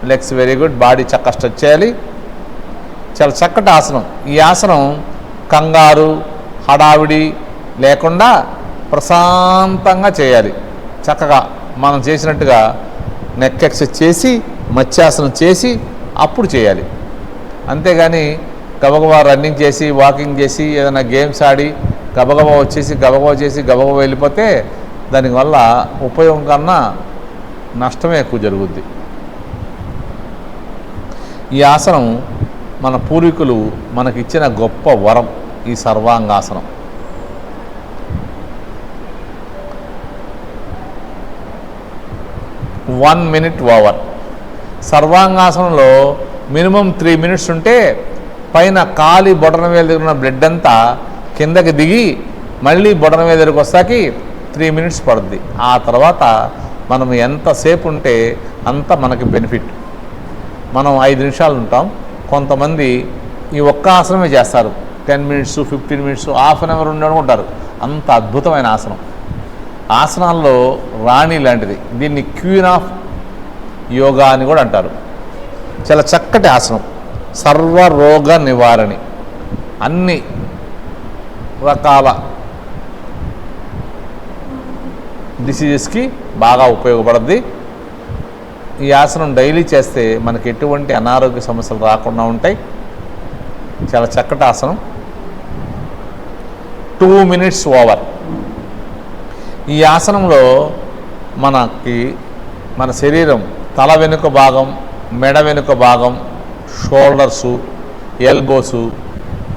[SPEAKER 1] Legs very good. బాడీ చక్క స్ట్రెచ్ చేయాలి. చాలా చక్కటి ఆసనం. ఈ ఆసనం కంగారు, హడావిడి లేకుండా ప్రశాంతంగా చేయాలి. చక్కగా మనం చేసినట్టుగా నెక్ ఎక్సర్సైజ్ చేసి మత్స్యాసనం చేసి అప్పుడు చేయాలి. అంతేగాని గబగబా రన్నింగ్ చేసి వాకింగ్ చేసి ఏదైనా గేమ్స్ ఆడి గబగబా వచ్చేసి గబగబా చేసి గబగబా వెళ్ళిపోతే దానివల్ల ఉపయోగం కన్నా నష్టమే ఎక్కువ జరుగుద్ది. ఈ ఆసనం మన పూర్వీకులు మనకిచ్చిన గొప్ప వరం. ఈ సర్వాంగాసనం వన్ మినిట్ ఓవర్. సర్వాంగాసనంలో మినిమం 3 minutes ఉంటే పైన కాలి బొటన వేలు దగ్గర ఉన్న బ్లడ్ అంతా కిందకి దిగి మళ్ళీ బొటన వేలు దగ్గరికి వస్తాకి 3 minutes పడుద్ది. ఆ తర్వాత మనం ఎంతసేపు ఉంటే అంత మనకి బెనిఫిట్. మనం 5 నిమిషాలు ఉంటాం, కొంతమంది ఈ ఒక్క ఆసనమే చేస్తారు 10 minutes 15 minutes half an hour ఉండడం ఉంటారు. అంత అద్భుతమైన ఆసనం. ఆసనాల్లో రాణి లాంటిది. దీన్ని క్వీన్ ఆఫ్ యోగా అని కూడా అంటారు. చాలా చక్కటి ఆసనం. సర్వరోగ నివారణి, అన్ని రకాల డిసీజెస్కి బాగా ఉపయోగపడుద్ది. ఈ ఆసనం డైలీ చేస్తే మనకి ఎటువంటి అనారోగ్య సమస్యలు రాకుండా ఉంటాయి. చాలా చక్కటి ఆసనం. 2 minutes ఓవర్. ఈ ఆసనంలో మన శరీరం తల వెనుక భాగం, మెడ వెనుక భాగం, షోల్డర్సు, ఎల్బోసు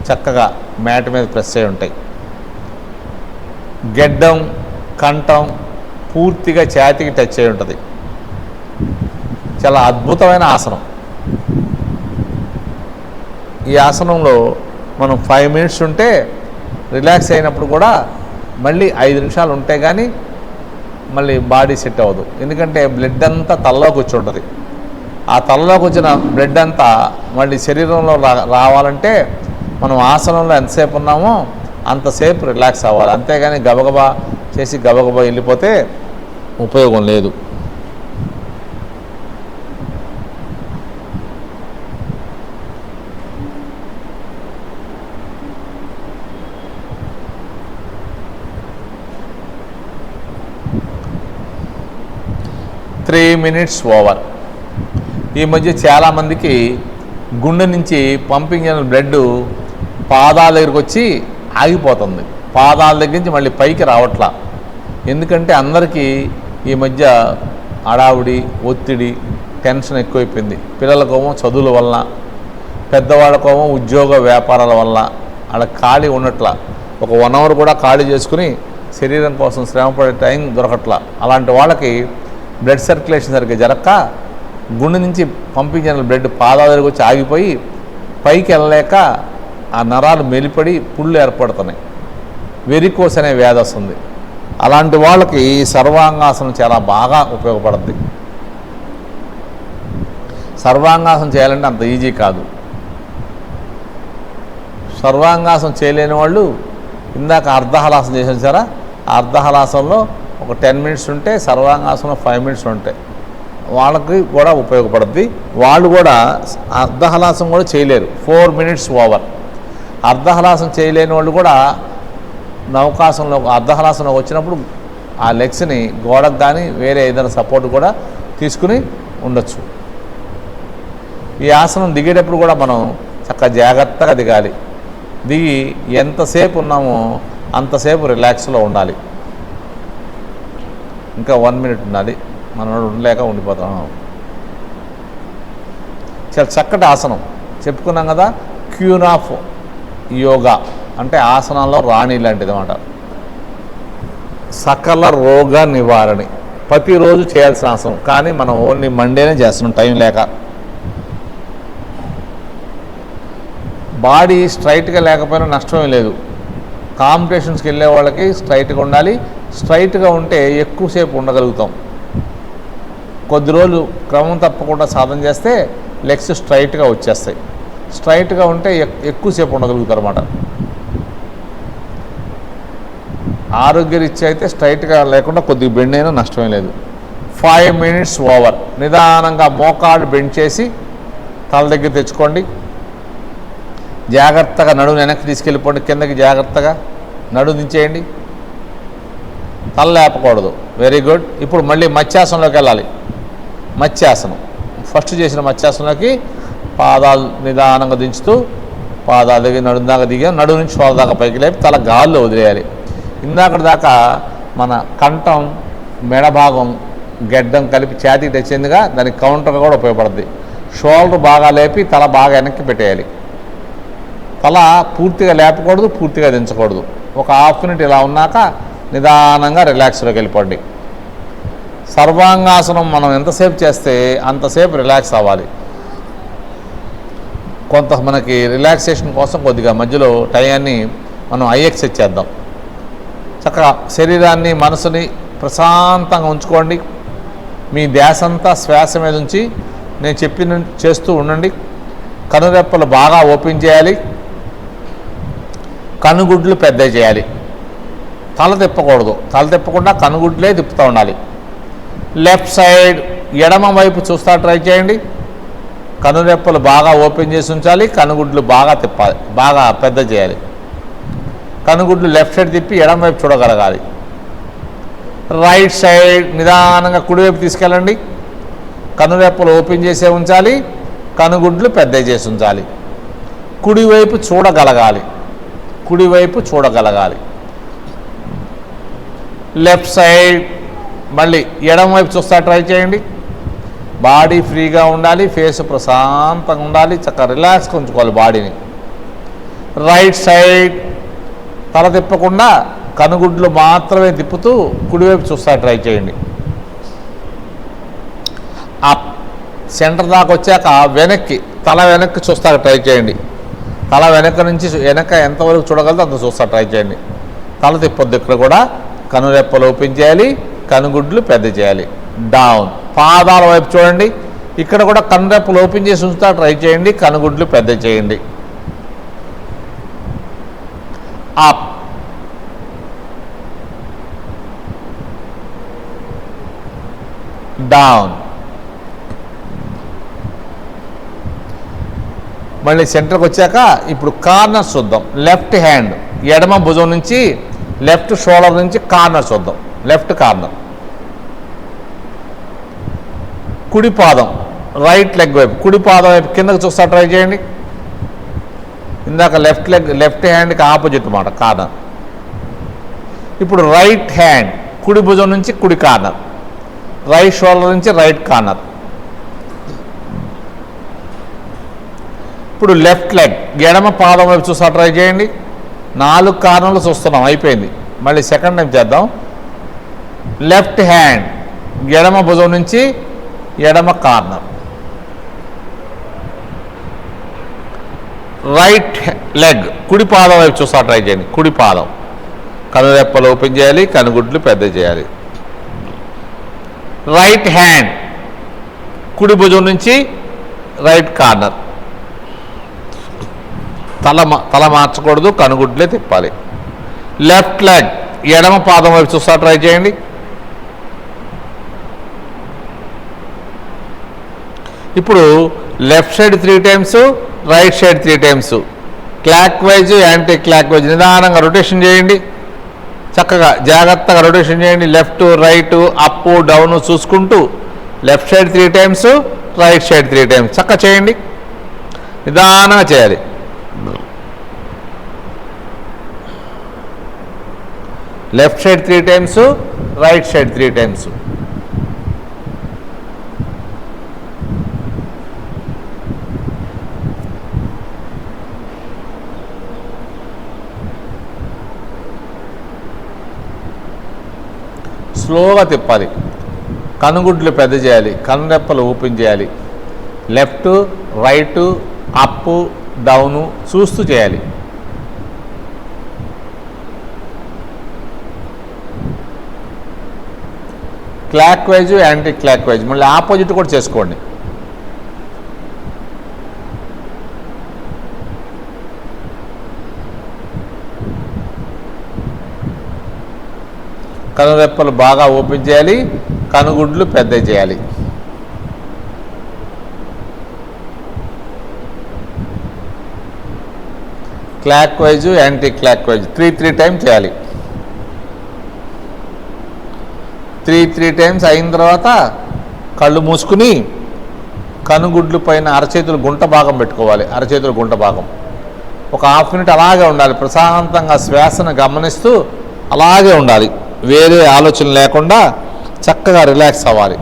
[SPEAKER 1] చక్కగా మ్యాట్ మీద ప్రెస్ అయి ఉంటాయి. గెడ్డం, కంఠం పూర్తిగా ఛాతీకి టచ్ అయి ఉంటుంది. చాలా అద్భుతమైన ఆసనం. ఈ ఆసనంలో మనం 5 minutes ఉంటే రిలాక్స్ అయినప్పుడు కూడా మళ్ళీ 5 నిమిషాలు ఉంటే కానీ మళ్ళీ బాడీ సెట్ అవ్వదు. ఎందుకంటే బ్లడ్ అంతా తలలోకి వచ్చి ఉంటుంది. ఆ తలలోకి వచ్చిన బ్లడ్ అంతా మళ్ళీ శరీరంలో రావాలంటే మనం ఆసనంలో ఎంతసేపు ఉన్నామో అంతసేపు రిలాక్స్ అవ్వాలి. అంతేగాని గబగబా చేసి గబగబా వెళ్ళిపోతే ఉపయోగం లేదు. Three minutes over. ఈ మధ్య చాలామందికి గుండె నుంచి పంపింగ్ అయిన బ్లడ్ పాదాల దగ్గరికి వచ్చి ఆగిపోతుంది. పాదాల దగ్గర నుంచి మళ్ళీ పైకి రావట్లా. ఎందుకంటే అందరికీ ఈ మధ్య హడావుడి, ఒత్తిడి, టెన్షన్ ఎక్కువైపోయింది. పిల్లలకేమో చదువుల వల్ల, పెద్దవాళ్ళకేమో ఉద్యోగ వ్యాపారాల వల్ల అలా ఖాళీ ఉన్నట్లా. ఒక 1 hour కూడా ఖాళీ చేసుకుని శరీరం కోసం శ్రమపడే టైం దొరకట్లా. అలాంటి వాళ్ళకి బ్లడ్ సర్క్యులేషన్ సరిగ్గా జరక్క గుండె నుంచి పంపించిన బ్లడ్ పాదాల దగ్గరికి వచ్చి ఆగిపోయి పైకి వెళ్ళలేక ఆ నరాలు మెలిపడి పుళ్ళు ఏర్పడుతున్నాయి. వెరికోస్ అనే వ్యాధి వస్తుంది. అలాంటి వాళ్ళకి ఈ సర్వాంగాసనం చాలా బాగా ఉపయోగపడుతుంది. సర్వాంగాసనం చేయాలంటే అంత ఈజీ కాదు. సర్వాంగాసనం చేయలేని వాళ్ళు ఇందాక అర్ధహలాసనం చేసిన సరే, అర్ధహలాసనంలో ఒక 10 minutes ఉంటే సర్వాంగాసనం 5 minutes ఉంటాయి. వాళ్ళకి కూడా ఉపయోగపడుద్ది. వాళ్ళు కూడా అర్ధహలాసం కూడా చేయలేరు. 4 minutes ఓవర్. అర్ధహలాసం చేయలేని వాళ్ళు కూడా నౌకాసంలో అర్ధహలాసంలో వచ్చినప్పుడు ఆ లెగ్స్ని గోడకు కానీ వేరే ఏదైనా సపోర్ట్ కూడా తీసుకుని ఉండొచ్చు. ఈ ఆసనం దిగేటప్పుడు కూడా మనం చక్కగా జాగ్రత్తగా దిగాలి. దిగి ఎంతసేపు ఉన్నామో అంతసేపు రిలాక్స్లో ఉండాలి. ఇంకా 1 minute ఉండాలి. మనం ఉండలేక ఉండిపోతాం. చాలా చక్కటి ఆసనం చెప్పుకున్నాం కదా. క్వీన్ ఆఫ్ యోగా అంటే ఆసనాల్లో రాణి లాంటిది అన్నమాట. సకల రోగ నివారణి. ప్రతిరోజు చేయాల్సిన ఆసనం, కానీ మనం ఓన్లీ మండేనే చేస్తున్నాం టైం లేక. బాడీ స్ట్రైట్గా లేకపోయినా నష్టమే లేదు. కాంపిటీషన్స్కి వెళ్ళే వాళ్ళకి స్ట్రైట్గా ఉండాలి. స్ట్రైట్గా ఉంటే ఎక్కువసేపు ఉండగలుగుతాం. కొద్ది రోజులు క్రమం తప్పకుండా సాధన చేస్తే లెగ్స్ స్ట్రైట్గా వచ్చేస్తాయి. స్ట్రైట్గా ఉంటే ఎక్కువసేపు ఉండగలుగుతారు అన్నమాట. ఆరోగ్యరీత్యా అయితే స్ట్రైట్గా లేకుండా కొద్దిగా బెండ్ అయినా నష్టమే లేదు. 5 minutes ఓవర్. నిదానంగా మోకాళ్ళు బెండ్ చేసి తల దగ్గర తెచ్చుకోండి. జాగ్రత్తగా నడుము వెనక్కి తీసుకెళ్ళిపోండి. కిందకి జాగ్రత్తగా నడుము దించేయండి. తల లేపకూడదు. Very good. ఇప్పుడు మళ్ళీ మత్స్యాసనంలోకి వెళ్ళాలి. మత్స్యాసనం ఫస్ట్ చేసిన మత్స్యాసనంలోకి పాదాలు నిదానంగా దించుతూ పాదాలు దిగి నడుము దాకా దిగా నడుము నుంచి షోల్డర్ దాకా పైకి లేపి తల గాల్లో వదిలేయాలి. ఇందాకటి దాకా మన కంఠం మెడ భాగం గెడ్డం కలిపి ఛాతీకి తెచ్చిందిగా, దానికి కౌంటర్గా కూడా ఉపయోగపడుతుంది. షోల్డర్ బాగా లేపి తల బాగా వెనక్కి పెట్టేయాలి. తల పూర్తిగా లేపకూడదు, పూర్తిగా దించకూడదు. ఒక హాఫ్ మినిట్ ఇలా ఉన్నాక నిదానంగా రిలాక్స్లోకి వెళ్ళిపోండి. సర్వాంగాసనం మనం ఎంతసేపు చేస్తే అంతసేపు రిలాక్స్ అవ్వాలి. కొంత మనకి రిలాక్సేషన్ కోసం కొద్దిగా మధ్యలో టయాన్ని మనం ఐ ఎక్సర్సైజ్ చేద్దాం. చక్కగా శరీరాన్ని మనసుని ప్రశాంతంగా ఉంచుకోండి. మీ ధ్యాస అంతా శ్వాస మీద ఉంచి నేను చెప్పిన చేస్తూ ఉండండి. కనురెప్పలు బాగా ఓపెన్ చేయాలి. కనుగుడ్లు పెద్ద చేయాలి. తల తిప్పకూడదు. తల తిప్పకుండా కనుగుడ్లే తిప్పుతూ ఉండాలి. లెఫ్ట్ సైడ్ ఎడమ వైపు చూస్తా ట్రై చేయండి. కనురెప్పలు బాగా ఓపెన్ చేసి ఉంచాలి. కనుగుడ్లు బాగా తిప్పాలి, బాగా పెద్ద చేయాలి. కనుగుడ్లు లెఫ్ట్ సైడ్ తిప్పి ఎడమ వైపు చూడగలగాలి. రైట్ సైడ్ నిదానంగా కుడివైపు తీసుకెళ్ళండి. కనురెప్పలు ఓపెన్ చేసే ఉంచాలి. కనుగుడ్లు పెద్ద చేసి ఉంచాలి. కుడివైపు చూడగలగాలి. కుడివైపు చూడగలగాలి. లెఫ్ట్ సైడ్ మళ్ళీ ఎడమ వైపు చూస్తా ట్రై చేయండి. బాడీ ఫ్రీగా ఉండాలి. ఫేస్ ప్రశాంతంగా ఉండాలి. చక్కగా రిలాక్స్గా ఉంచుకోవాలి బాడీని. రైట్ సైడ్ తల తిప్పకుండా కనుగుడ్లు మాత్రమే తిప్పుతూ కుడివైపు చూస్తా ట్రై చేయండి. అప్ సెంటర్ దాకా వచ్చాక వెనక్కి తల వెనక్కి చూస్తా ట్రై చేయండి. తల వెనక నుంచి వెనక ఎంతవరకు చూడగలదో అంత చూస్తా ట్రై చేయండి. తల తిప్పొద్దు. ఇక్కడ కూడా కనురెప్పలు ఓపెన్ చేయాలి. కనుగుడ్లు పెద్ద చేయాలి. డౌన్ పాదాల వైపు చూడండి. ఇక్కడ కూడా కనురెప్పలు ఓపెన్ చేసి ఉంచుతా ట్రై చేయండి. కనుగుడ్లు పెద్ద చేయండి. Up down. మళ్ళీ సెంటర్కి వచ్చాక ఇప్పుడు కార్నర్ చూద్దాం. లెఫ్ట్ హ్యాండ్ ఎడమ భుజం నుంచి లెఫ్ట్ షోల్డర్ నుంచి కార్నర్ చూద్దాం. Left corner. కుడి పాదం రైట్ లెగ్ వైపు, కుడి పాదం వైపు కిందకు చూస్తా ట్రై చేయండి. ఇందాక లెఫ్ట్ హ్యాండ్కి ఆపోజిట్ మాట కార్నర్. ఇప్పుడు రైట్ హ్యాండ్ కుడి భుజం నుంచి కుడి కార్నర్. రైట్ షోల్డర్ నుంచి రైట్ కార్నర్. ఇప్పుడు లెఫ్ట్ లెగ్ ఎడమ పాదం వైపు చూస్తా ట్రై చేయండి. 4 కార్నర్లు చూస్తున్నాం, అయిపోయింది. మళ్ళీ సెకండ్ టైం చేద్దాం. లెఫ్ట్ హ్యాండ్ ఎడమ భుజం నుంచి ఎడమ కార్నర్. రైట్ లెగ్ కుడి పాదం వైపు చూస్తా ట్రై చేయండి. కుడి పాదం కనురెప్పలు ఓపెన్ చేయాలి. కనుగుడ్లు పెద్ద చేయాలి. రైట్ హ్యాండ్ కుడి భుజం నుంచి రైట్ కార్నర్. తల మార్చకూడదు. కనుగుడ్లే తిప్పాలి. లెఫ్ట్ లెగ్ ఎడమ పాదం వైపు చూస్తా ట్రై చేయండి. ఇప్పుడు left side 3 times, right side 3 times. Clock wise anti clock wise నిదానంగా రొటేషన్ చేయండి. చక్కగా జాగ్రత్తగా రొటేషన్ చేయండి. లెఫ్ట్ రైట్ అప్ డౌన్ చూసుకుంటూ left side 3 times, right side 3 times చక్కగా చేయండి. నిదానంగా చేయాలి. Left side 3 times, right side 3 times. స్లోగా తిప్పాలి. కనుగుడ్లు పెద్ద చేయాలి. కనురెప్పలు ఓపెన్ చేయాలి. లెఫ్ట్ రైట్ అప్ డౌను చూస్తూ చేయాలి. Clock wise anti clock wise మళ్ళీ ఆపోజిట్ కూడా చేసుకోండి. కనురెప్పలు బాగా ఓపెన్ చేయాలి. కనుగుడ్లు పెద్ద చేయాలి. Clock wise anti clock wise 3 time చేయాలి. త్రీ టైమ్స్ అయిన తర్వాత కళ్ళు మూసుకుని కనుగుడ్లు పైన అరచేతులు గుంట భాగం పెట్టుకోవాలి. అరచేతులు గుంట భాగం ఒక హాఫ్ మినిట్ అలాగే ఉండాలి. ప్రశాంతంగా శ్వాసను గమనిస్తూ అలాగే ఉండాలి. వేరే ఆలోచన లేకుండా చక్కగా రిలాక్స్ అవ్వాలి.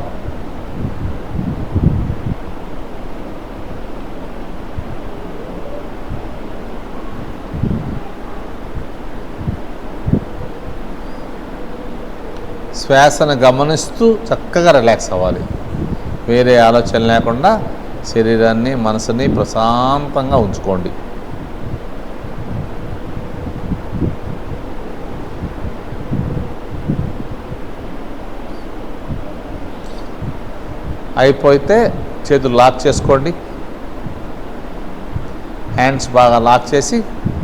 [SPEAKER 1] శ్వాసను గమనిస్తూ చక్కగా రిలాక్స్ అవ్వాలి. వేరే ఆలోచన లేకుండా శరీరాన్ని మనసుని ప్రశాంతంగా ఉంచుకోండి. అయిపోతే చేతులు లాక్ చేసుకోండి. హ్యాండ్స్ బాగా లాక్ చేసి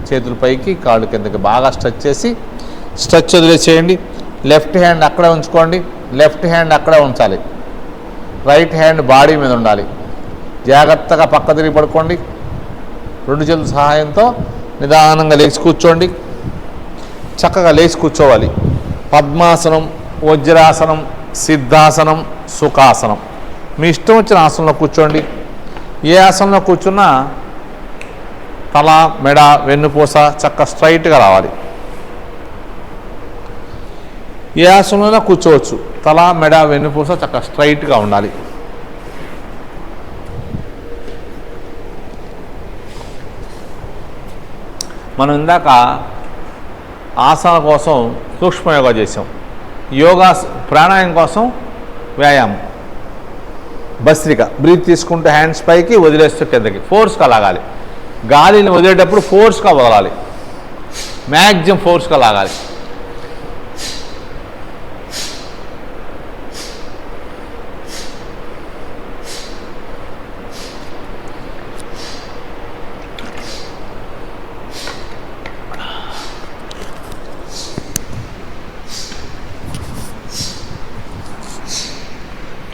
[SPEAKER 1] చేతుల పైకి కాళ్ళు కిందకి బాగా స్ట్రెచ్ చేసి స్ట్రెచ్ వదిలేసేయండి. లెఫ్ట్ హ్యాండ్ అక్కడే ఉంచుకోండి. లెఫ్ట్ హ్యాండ్ అక్కడే ఉంచాలి. రైట్ హ్యాండ్ బాడీ మీద ఉండాలి. జాగ్రత్తగా పక్క తిరిగి పడుకోండి. రెండు చేతుల సహాయంతో నిదానంగా లేచి కూర్చోండి. చక్కగా లేచి కూర్చోవాలి. పద్మాసనం, వజ్రాసనం, సిద్ధాసనం, సుఖాసనం మీ ఇష్టం వచ్చిన ఆసనంలో కూర్చోండి. ఏ ఆసనంలో కూర్చున్నా తల, మెడ, వెన్నుపూస చక్కగా స్ట్రైట్గా రావాలి. ఏ ఆసనంలో కూర్చోవచ్చు. తల, మెడ, వెన్నుపూస చక్కగా స్ట్రైట్గా ఉండాలి. మనం ఇందాక ఆసనాల కోసం సూక్ష్మ యోగా చేసాం. యోగా ప్రాణాయామం కోసం వ్యాయామం భస్త్రిక. బ్రీత్ తీసుకుంటూ హ్యాండ్స్ పైకి వదిలేస్తూ కిందకి ఫోర్స్గా లాగాలి. గాలిని వదిలేటప్పుడు ఫోర్స్గా వదలాలి. మ్యాక్సిమం ఫోర్స్గా లాగాలి.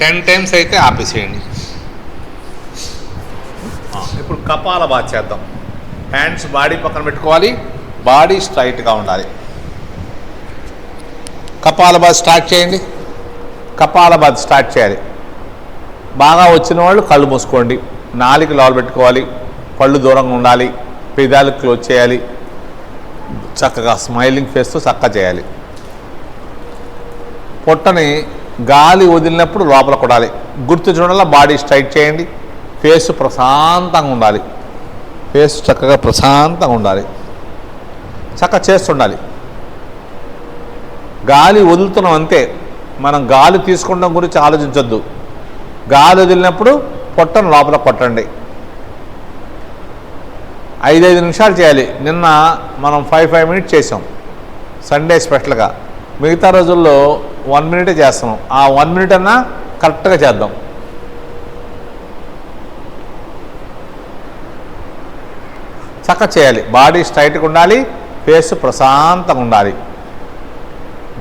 [SPEAKER 1] టెన్ టైమ్స్ అయితే ఆపేసేయండి. ఇప్పుడు కపాలభాతి చేద్దాం. హ్యాండ్స్ బాడీ పక్కన పెట్టుకోవాలి. బాడీ స్ట్రైట్గా ఉండాలి. కపాలభాతి స్టార్ట్ చేయండి. కపాలభాతి స్టార్ట్ చేయాలి. బాగా వచ్చిన వాళ్ళు కళ్ళు మూసుకోండి. నాలుక లోపల పెట్టుకోవాలి. పళ్ళు దూరంగా ఉండాలి. పెదాలు క్లోజ్ చేయాలి. చక్కగా స్మైలింగ్ ఫేస్తో చక్కగా చేయాలి. పొట్టని గాలి వదిలినప్పుడు లోపల కొడాలి. గుర్తు చూడాల. బాడీ స్ట్రైట్ చేయండి. ఫేస్ ప్రశాంతంగా ఉండాలి. ఫేస్ చక్కగా ప్రశాంతంగా ఉండాలి. చక్కగా చేస్తుండాలి. గాలి వదులుతున్నాం అంతే. మనం గాలి తీసుకోవడం గురించి ఆలోచించొద్దు. గాలి వదిలినప్పుడు పొట్టను లోపల కొట్టండి. 5 నిమిషాలు చేయాలి. నిన్న మనం 5 మినిట్స్ చేసాం సండే స్పెషల్గా. మిగతా రోజుల్లో 1 మినిటే చేస్తున్నాం. ఆ 1 మినిట్ అన్నా కరెక్ట్గా చేద్దాం. చక్కగా చేయాలి. బాడీ స్ట్రైట్గా ఉండాలి. ఫేస్ ప్రశాంతంగా ఉండాలి.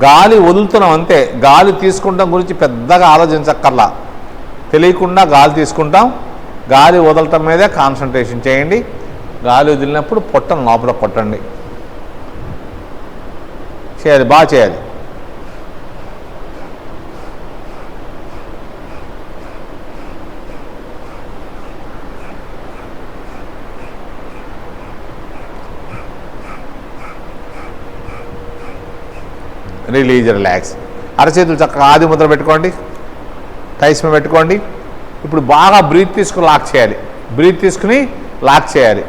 [SPEAKER 1] గాలి వదులుతున్నాం అంతే. గాలి తీసుకుంటాం గురించి పెద్దగా ఆలోచించక్కర్లా. తెలియకుండా గాలి తీసుకుంటాం. గాలి వదలటం మీదే కాన్సన్ట్రేషన్ చేయండి. గాలి వదిలినప్పుడు పొట్టను లోపల కొట్టండి. చేయాలి. బాగా చేయాలి. Release, relax. అరచేతులు చక్కగా ఆది ముద్ర పెట్టుకోండి. టైస్ మీద పెట్టుకోండి. ఇప్పుడు బాగా బ్రీత్ తీసుకుని లాక్ చేయాలి. బ్రీత్ తీసుకుని లాక్ చేయాలి.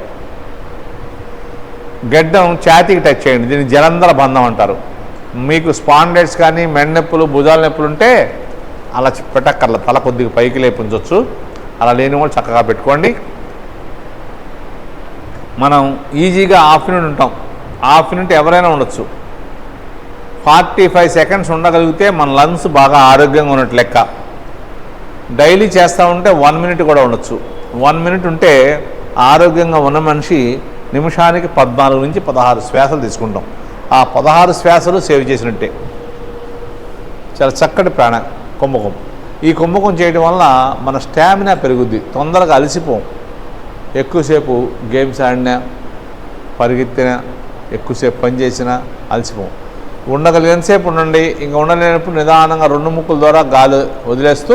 [SPEAKER 1] గడ్డం ఛాతీకి టచ్ చేయండి. దీన్ని జలంధర బంధం అంటారు. మీకు స్పాండైటిస్ కానీ మెడ నొప్పులు, భుజాల నొప్పులు ఉంటే అలా పెట్టక్కర్ల. తల కొద్దిగా పైకి లేపి ఉంచవచ్చు. అలా లేని వాళ్ళు చక్కగా పెట్టుకోండి. మనం ఈజీగా హాఫ్ మినిట్ ఉంటాం. హాఫ్ మినిట్ ఎవరైనా ఉండొచ్చు. 45 సెకండ్స్ ఉండగలిగితే మన లంగ్స్ బాగా ఆరోగ్యంగా ఉన్నట్టు లెక్క. డైలీ చేస్తూ ఉంటే 1 మినిట్ కూడా ఉండొచ్చు. 1 మినిట్ ఉంటే ఆరోగ్యంగా ఉన్న మనిషి నిమిషానికి 14 నుంచి 16 శ్వాసలు తీసుకుంటాం. ఆ 16 శ్వాసలు సేవ్ చేసినట్టే. చాలా చక్కటి కుంభకం. ఈ కుంభకం చేయడం వల్ల మన స్టామినా పెరుగుద్ది. తొందరగా అలసిపోం. ఎక్కువసేపు గేమ్స్ ఆడినా, పరిగెత్తినా, ఎక్కువసేపు పని చేసినా అలసిపోం. ఉండగలిగినంతసేపు ఉండండి. ఇంకా ఉండలేనప్పుడు నిదానంగా 2 ముక్కుల ద్వారా గాలి వదిలేస్తూ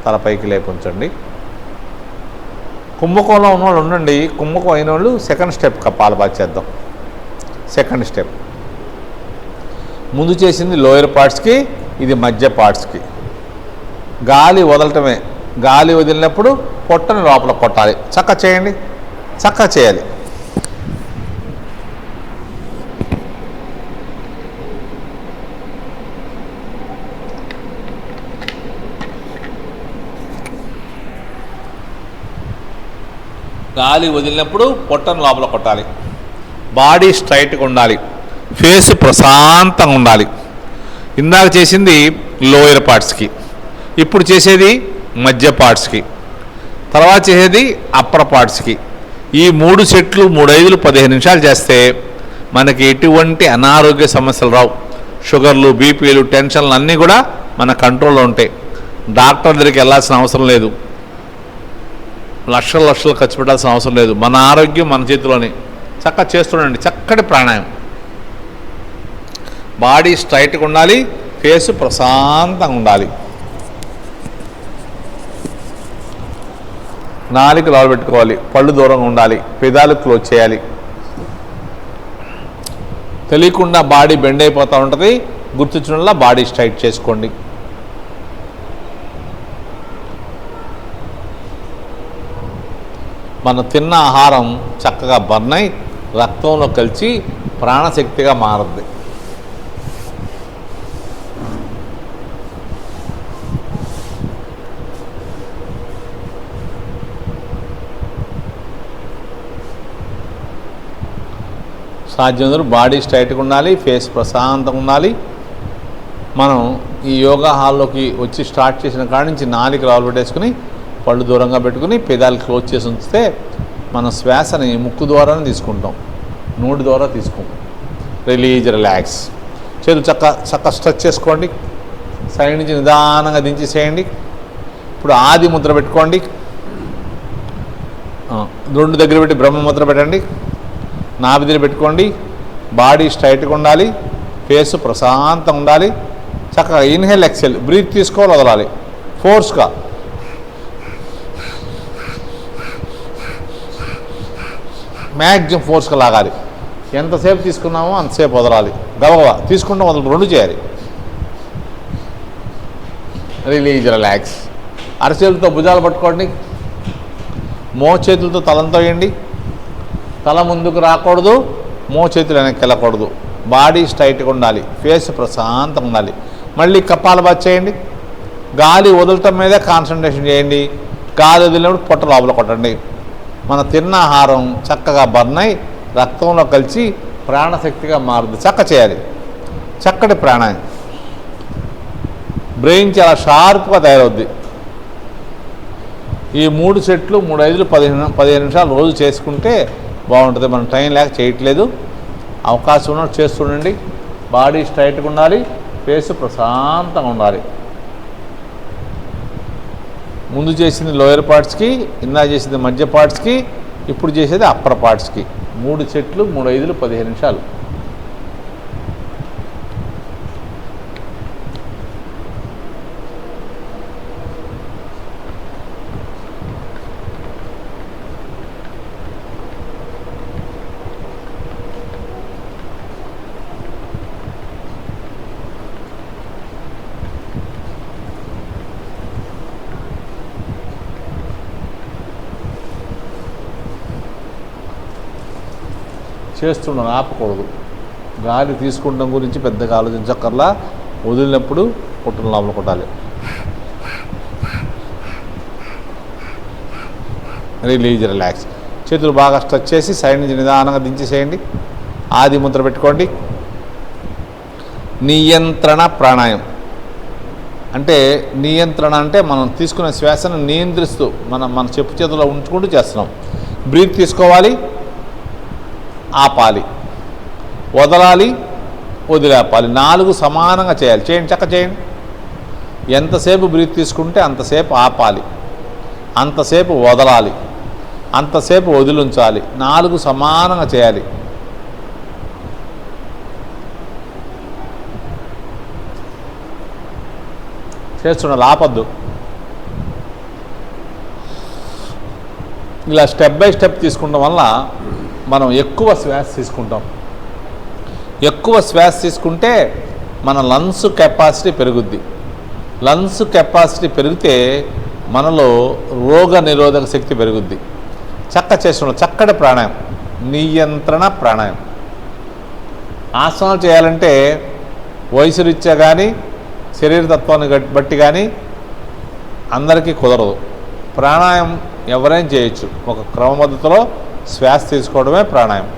[SPEAKER 1] తల పైకి లేపుంచండి. కుంభకంలో ఉన్న వాళ్ళు ఉండండి. కుంభకం అయిన వాళ్ళు సెకండ్ స్టెప్ కపాలభాతి చేద్దాం. సెకండ్ స్టెప్ ముందు చేసింది లోయర్ పార్ట్స్కి, ఇది మధ్య పార్ట్స్కి. గాలి వదలటమే. గాలి వదిలినప్పుడు పొట్టని లోపల కొట్టాలి. చక్కగా చేయండి, చక్కగా చేయాలి. గాలి వదిలినప్పుడు పొట్టను లోపల కొట్టాలి. బాడీ స్ట్రైట్గా ఉండాలి. ఫేస్ ప్రశాంతంగా ఉండాలి. ఇందాక చేసింది లోయర్ పార్ట్స్కి, ఇప్పుడు చేసేది మధ్య పార్ట్స్కి, తర్వాత చేసేది అప్పర్ పార్ట్స్కి. ఈ 3 సెట్లు 3 5లు 15 నిమిషాలు చేస్తే మనకి ఎటువంటి అనారోగ్య సమస్యలు రావు. షుగర్లు, బీపీలు, టెన్షన్లు అన్నీ కూడా మన కంట్రోల్లో ఉంటాయి. డాక్టర్ దగ్గరికి వెళ్ళాల్సిన అవసరం లేదు. లక్షలు ఖర్చు పెట్టాల్సిన అవసరం లేదు. మన ఆరోగ్యం మన చేతిలోనే. చక్కగా చేస్తుండండి. చక్కటి ప్రాణాయామం. బాడీ స్ట్రైట్గా ఉండాలి. ఫేస్ ప్రశాంతంగా ఉండాలి. నాలుక లోపల పెట్టుకోవాలి. పళ్ళు దూరంగా ఉండాలి. పెదాలు క్లోజ్ చేయాలి. తెలియకుండా బాడీ బెండ్ అయిపోతూ ఉంటుంది. గుర్తించడంలో బాడీ స్ట్రైట్ చేసుకోండి. మనం తిన్న ఆహారం చక్కగా బర్న్ అయి రక్తంలో కలిసి ప్రాణశక్తిగా మారుద్ది. సాధ్యమందరూ బాడీ స్ట్రైట్గా ఉండాలి. ఫేస్ ప్రశాంతంగా ఉండాలి. మనం ఈ యోగా హాల్లోకి వచ్చి స్టార్ట్ చేసిన కాడి నుంచి నాలుక లోపల పెట్టేసుకుని పళ్ళు దూరంగా పెట్టుకుని పెదాలు క్లోజ్ చేసి ఉంచితే మన శ్వాసని ముక్కు ద్వారానే తీసుకుంటాం, నోటి ద్వారా తీసుకోం. రిలాక్స్. చేతులు చక్క స్ట్రెచ్ చేసుకోండి. సైడ్ నుంచి నిదానంగా దించేసేయండి. ఇప్పుడు ఆది ముద్ర పెట్టుకోండి. 2 దగ్గర పెట్టి బ్రహ్మ ముద్ర పెట్టండి. నాభి దగ్గర పెట్టుకోండి. బాడీ స్ట్రైట్గా ఉండాలి. ఫేస్ ప్రశాంతంగా ఉండాలి. చక్కగా ఇన్హేల్ ఎక్సెల్ బ్రీత్ తీసుకోవాలి, వదలాలి. ఫోర్స్గా మ్యాక్సిమం ఫోర్స్గా లాగాలి. ఎంతసేపు తీసుకున్నామో అంతసేపు వదలాలి. గబగబా తీసుకుంటాం, వదలు 2 చేయాలి. రిలాక్స్. అరచేతులతో భుజాలు పట్టుకోండి. చేతులతో తలంతో వేయండి. తల ముందుకు రాకూడదు, చేతులు వెనక్కి వెళ్ళకూడదు. బాడీ స్ట్రైట్గా ఉండాలి. ఫేస్ ప్రశాంతంగా ఉండాలి. మళ్ళీ కపాలభాతి చేయండి. గాలి వదలటం మీదే కాన్సన్ట్రేషన్ చేయండి. గాలి వదిలినప్పుడు పొట్ట లోపల కొట్టండి. మన తిన్న ఆహారం చక్కగా బర్న్ అయి రక్తంలో కలిసి ప్రాణశక్తిగా మారుతుంది. చేయాలి. చక్కటి ప్రాణాయామం. బ్రెయిన్ చాలా షార్ప్గా తయారవుద్ది. ఈ 3 సెట్లు 3 5లు 15 నిమిషాలు రోజు చేసుకుంటే బాగుంటుంది. మనం టైం లేక చేయట్లేదు. అవకాశం ఉన్నట్టు చేస్తుండండి. బాడీ స్ట్రైట్గా ఉండాలి. ఫేస్ ప్రశాంతంగా ఉండాలి. ముందు చేసింది లోయర్ పార్ట్స్కి, ఇందా చేసింది మధ్య పార్ట్స్కి, ఇప్పుడు చేసేది అప్పర్ పార్ట్స్కి. 3 సెట్లు 3 5లు 15 నిమిషాలు. చేస్తున్నాను, ఆపకూడదు. గాలి తీసుకుంటాం గురించి పెద్దగా ఆలోచించక్కర్లా. వదిలినప్పుడు పొట్టను లోపల కొట్టాలి. రిలాక్స్. చేతులు బాగా స్ట్రెచ్ చేసి సైడ్ నుంచి నిదానంగా దించేసేయండి. ఆది ముద్ర పెట్టుకోండి. నియంత్రణ ప్రాణాయామం అంటే, నియంత్రణ అంటే మనం తీసుకునే శ్వాసను నియంత్రిస్తూ మన చెప్పు చేతుల్లో ఉంచుకుంటూ చేస్తున్నాం. బ్రీత్ తీసుకోవాలి, ఆపాలి, వదలాలి, వదిలేపాలి. 4 సమానంగా చేయాలి. చేయండి. ఎంతసేపు బ్రీత్ తీసుకుంటే అంతసేపు ఆపాలి, అంతసేపు వదలాలి, అంతసేపు వదిలించాలి. 4 సమానంగా చేయాలి. చేస్తుండాలి, ఆపద్దు. ఇలా స్టెప్ బై స్టెప్ తీసుకుంటాం వల్ల మనం ఎక్కువ శ్వాస తీసుకుంటాం. ఎక్కువ శ్వాస తీసుకుంటే మన లంగ్స్ కెపాసిటీ పెరుగుద్ది. లంగ్స్ కెపాసిటీ పెరిగితే మనలో రోగ నిరోధక శక్తి పెరుగుద్ది. చేస్తున్నాం చక్కటి ప్రాణాయామం, నియంత్రణ ప్రాణాయామం. ఆసనాలు చేయాలంటే వయసు రీత్యా కానీ శరీర తత్వాన్ని బట్టి కానీ అందరికీ కుదరదు. ప్రాణాయామం ఎవరైనా చేయొచ్చు. ఒక క్రమపద్ధతిలో శ్వాస తీసుకోవడమే ప్రాణాయామం.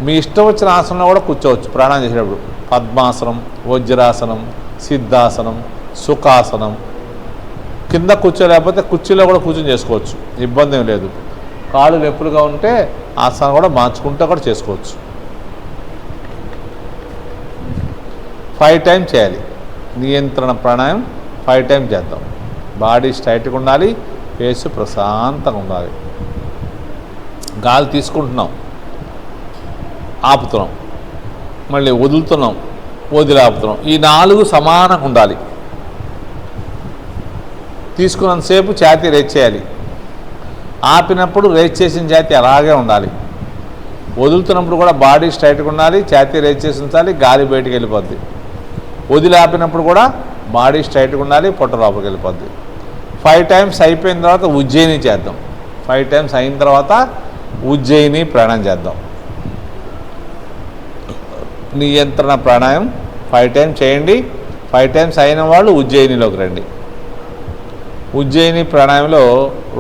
[SPEAKER 1] మీ ఇష్టం వచ్చిన ఆసనంలో కూడా కూర్చోవచ్చు. ప్రాణాయామం చేసేటప్పుడు పద్మాసనం, వజ్రాసనం, సిద్ధాసనం, సుఖాసనం. కింద కూర్చోలేకపోతే కుర్చీలో కూడా కూర్చొని చేసుకోవచ్చు, ఇబ్బంది ఏం లేదు. కాళ్ళు నొప్పులుగా ఉంటే ఆసనం కూడా మార్చుకుంటూ కూడా చేసుకోవచ్చు. 5 టైమ్స్ చేయాలి. నియంత్రణ ప్రాణాయామం 5 టైమ్స్ చేద్దాం. బాడీ స్ట్రైట్గా ఉండాలి, ఫేస్ ప్రశాంతంగా ఉండాలి. గాలి తీసుకుంటున్నాం, ఆపుతున్నాం, మళ్ళీ వదులుతున్నాం, వదిలి ఆపుతున్నాం. ఈ 4 సమానంగా ఉండాలి. తీసుకున్నంతసేపు ఛాతీ రేజ్ చేయాలి. ఆపినప్పుడు రేజ్ చేసిన ఛాతీ అలాగే ఉండాలి. వదులుతున్నప్పుడు కూడా బాడీ స్ట్రైట్గా ఉండాలి, ఛాతీ రేజ్ చేసి ఉంచాలి, గాలి బయటికి వెళ్ళిపోద్ది. వదిలి ఆపినప్పుడు కూడా బాడీ స్ట్రైట్గా ఉండాలి, పొట్ట లోపలికి వెళ్ళిపోద్ది. 5 టైమ్స్ అయిపోయిన తర్వాత ఉజ్జయిని చేద్దాం. 5 టైమ్స్ అయిన తర్వాత ఉజ్జయిని ప్రాణాయామం చేద్దాం. నియంత్రణ ప్రాణాయామం 5 టైమ్స్ చేయండి. 5 టైమ్స్ అయిన వాళ్ళు ఉజ్జయినిలోకి రండి. ఉజ్జయిని ప్రాణాయామంలో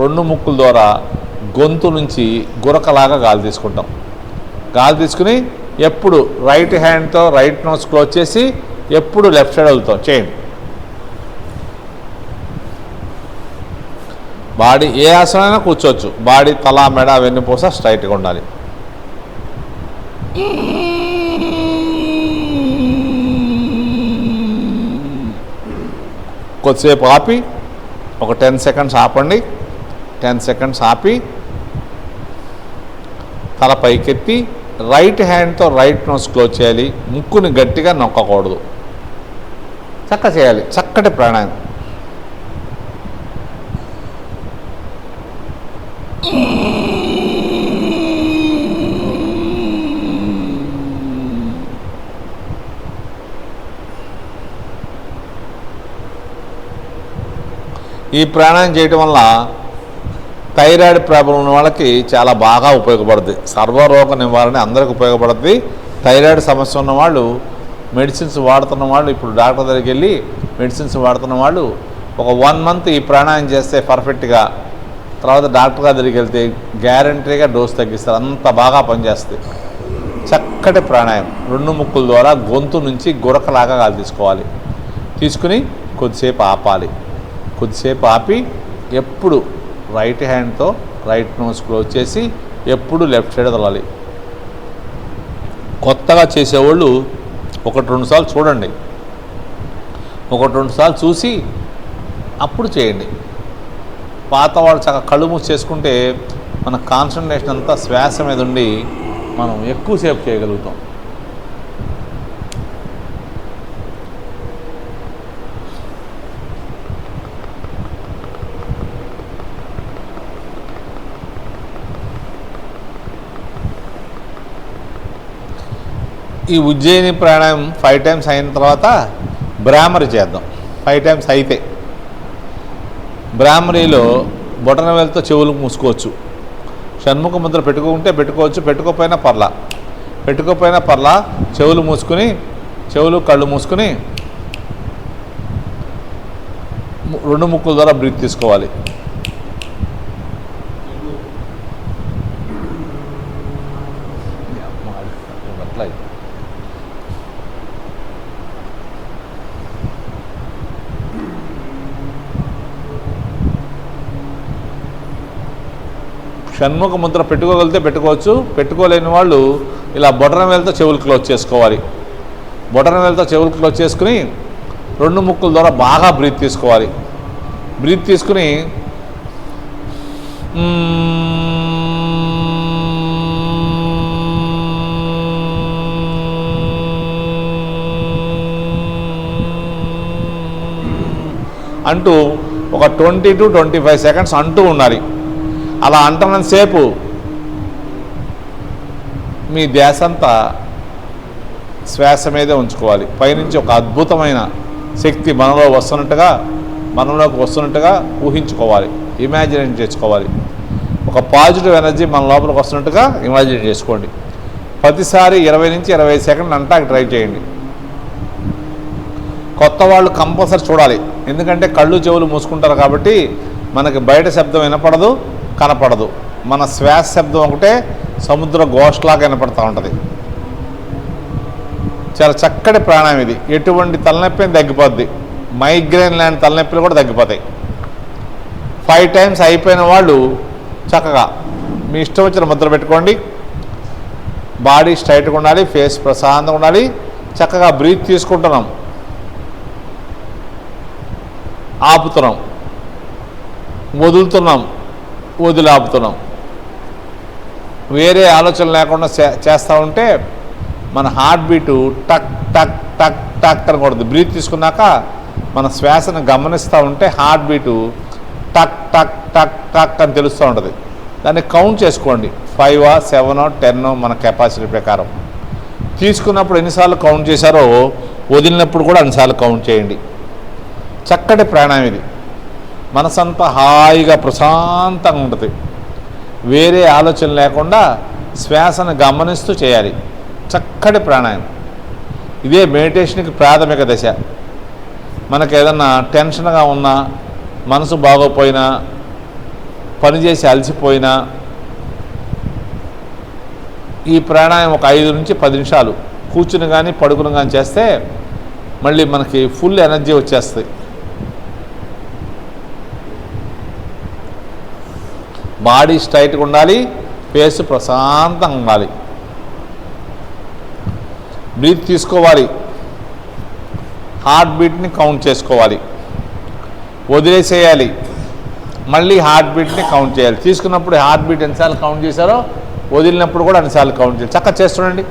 [SPEAKER 1] 2 ముక్కుల ద్వారా గొంతు నుంచి గురకలాగా గాలి తీసుకుంటాం. గాలి తీసుకుని ఎప్పుడు రైట్ హ్యాండ్తో రైట్ నోస్ క్లోజ్ చేసి ఎప్పుడు లెఫ్ట్ సైడ్ వదులుతాం. చేయండి. బాడీ ఏ ఆసనమైనా కూర్చోవచ్చు. బాడీ తల, మెడ, వెన్నుపూస స్ట్రైట్గా ఉండాలి. కొద్దిసేపు ఆపి ఒక 10 సెకండ్స్ ఆపండి. 10 సెకండ్స్ ఆపి తల పైకెత్తి రైట్ హ్యాండ్తో రైట్ నోస్ క్లోజ్ చేయాలి. ముక్కుని గట్టిగా నొక్కకూడదు. చేయాలి. చక్కటి ప్రాణాయామం. ఈ ప్రాణాయామం చేయటం వల్ల థైరాయిడ్ ప్రాబ్లం ఉన్న వాళ్ళకి చాలా బాగా ఉపయోగపడుతుంది. సర్వరోగ నివారణ అందరికీ ఉపయోగపడుతుంది. థైరాయిడ్ సమస్య ఉన్న వాళ్ళు, మెడిసిన్స్ వాడుతున్న వాళ్ళు, ఇప్పుడు డాక్టర్ దగ్గరికి వెళ్ళి మెడిసిన్స్ వాడుతున్న వాళ్ళు ఒక 1 మంత్ ఈ ప్రాణాయామం చేస్తే పర్ఫెక్ట్గా, తర్వాత డాక్టర్ గారి దగ్గరికి వెళ్తే గ్యారంటీగా డోస్ తగ్గిస్తారు. అంత బాగా పనిచేస్తుంది. చక్కటి ప్రాణాయామం. 2 ముక్కుల ద్వారా గొంతు నుంచి గురకలాగా గాలి తీసుకోవాలి. తీసుకుని కొద్దిసేపు ఆపాలి. కొద్దిసేపు ఆపి ఎప్పుడు రైట్ హ్యాండ్తో రైట్ నోస్ క్లోజ్ చేసి ఎప్పుడు లెఫ్ట్ సైడ్ వదలాలి. కొత్తగా చేసేవాళ్ళు 1-2 సార్లు చూడండి. 1-2 సార్లు చూసి అప్పుడు చేయండి. పాత వాళ్ళు చక్కగా కళ్ళు మూసి చేసుకుంటే మన కాన్సన్ట్రేషన్ అంతా శ్వాస మీద ఉండి మనం ఎక్కువసేపు చేయగలుగుతాం. ఈ ఉజ్జయిని ప్రాణాయామం 5 టైమ్స్ అయిన తర్వాత బ్రాహ్మరి చేద్దాం. 5 టైమ్స్ అయితే బ్రాహ్మరిలో బొటన వేలుతో చెవులు మూసుకోవచ్చు. షణ్ముఖ ముద్ర పెట్టుకుంటే పెట్టుకోవచ్చు, పెట్టుకోపోయినా పర్లా. చెవులు మూసుకుని, చెవులు కళ్ళు మూసుకుని 2 ముక్కుల ద్వారా బ్రీత్ తీసుకోవాలి. షణ్ముఖ ముద్ర పెట్టుకోగలిగితే పెట్టుకోవచ్చు. పెట్టుకోలేని వాళ్ళు ఇలా బొటన వేలుతో చెవులు క్లోజ్ చేసుకోవాలి. బొటన వేలుతో చెవులు క్లోజ్ చేసుకుని 2 ముక్కుల ద్వారా బాగా బ్రీత్ తీసుకోవాలి. బ్రీత్ తీసుకుని అంటూ ఒక 20 to 25 seconds అంటూ ఉండాలి. అలా అంటున్నంతసేపు మీ ధ్యాస అంతా శ్వాస మీదే ఉంచుకోవాలి. పైనుంచి ఒక అద్భుతమైన శక్తి మనలోకి వస్తున్నట్టుగా ఊహించుకోవాలి, ఇమాజినేట్ చేసుకోవాలి. ఒక పాజిటివ్ ఎనర్జీ మన లోపలికి వస్తున్నట్టుగా ఇమాజినేట్ చేసుకోండి. ప్రతిసారి 20 నుంచి 25 సెకండ్లు అంటాక ట్రై చేయండి. కొత్త వాళ్ళు కంపల్సరీ చూడాలి, ఎందుకంటే కళ్ళు చెవులు మూసుకుంటారు కాబట్టి మనకి బయట శబ్దం వినపడదు, కనపడదు. మన శ్వాస శబ్దం ఒకటే సముద్ర ఘోషలాగా వినపడుతూ ఉంటుంది. చాలా చక్కటి ప్రాణాయామం ఇది. ఎటువంటి తలనొప్పిని తగ్గిపోద్ది. మైగ్రేన్ లాంటి తలనొప్పులు కూడా తగ్గిపోతాయి. 5 times అయిపోయిన వాళ్ళు చక్కగా మీ ఇష్టం వచ్చిన ముద్ర పెట్టుకోండి. బాడీ స్ట్రైట్గా ఉండాలి, ఫేస్ ప్రశాంతంగా ఉండాలి. చక్కగా బ్రీత్ తీసుకుంటున్నాం, ఆపుతున్నాం, వదులుతున్నాం, వదిలి ఆపుతున్నాం. వేరే ఆలోచన లేకుండా చేస్తూ ఉంటే మన హార్ట్ బీటు టక్ టక్ టక్ టక్ అని కొడుతుంది. బ్రీత్ తీసుకున్నాక మన శ్వాసను గమనిస్తూ ఉంటే హార్ట్ బీటు టక్ టక్ టక్ టక్ అని తెలుస్తూ ఉంటుంది. దాన్ని కౌంట్ చేసుకోండి. 5, 7, 10 మన కెపాసిటీ ప్రకారం. తీసుకున్నప్పుడు ఎన్నిసార్లు కౌంట్ చేశారో వదిలినప్పుడు కూడా అన్నిసార్లు కౌంట్ చేయండి. చక్కటి ప్రాణాయామం ఇది. మనసంతా హాయిగా ప్రశాంతంగా ఉంటుంది. వేరే ఆలోచన లేకుండా శ్వాసను గమనిస్తూ చేయాలి. చక్కటి ప్రాణాయామం. ఇదే మెడిటేషన్కి ప్రాథమిక దశ. మనకు ఏదన్నా టెన్షన్గా ఉన్నా, మనసు బాగోపోయినా, పనిచేసి అలసిపోయినా ఈ ప్రాణాయామం ఒక 5 నుంచి 10 నిమిషాలు కూర్చుని కానీ పడుకుని కానీ చేస్తే మళ్ళీ మనకి ఫుల్ ఎనర్జీ వచ్చేస్తుంది. బాడీ స్ట్రైట్గా ఉండాలి, ఫేస్ ప్రశాంతంగా ఉండాలి. బ్రీత్ తీసుకోవాలి, హార్ట్ బీట్ని కౌంట్ చేసుకోవాలి, వదిలేసేయాలి, మళ్ళీ హార్ట్ బీట్ని కౌంట్ చేయాలి. తీసుకున్నప్పుడు హార్ట్ బీట్ ఎన్నిసార్లు కౌంట్ చేశారో వదిలినప్పుడు కూడా అన్నిసార్లు కౌంట్ చేయాలి. చక్కగా చేస్తుండండి.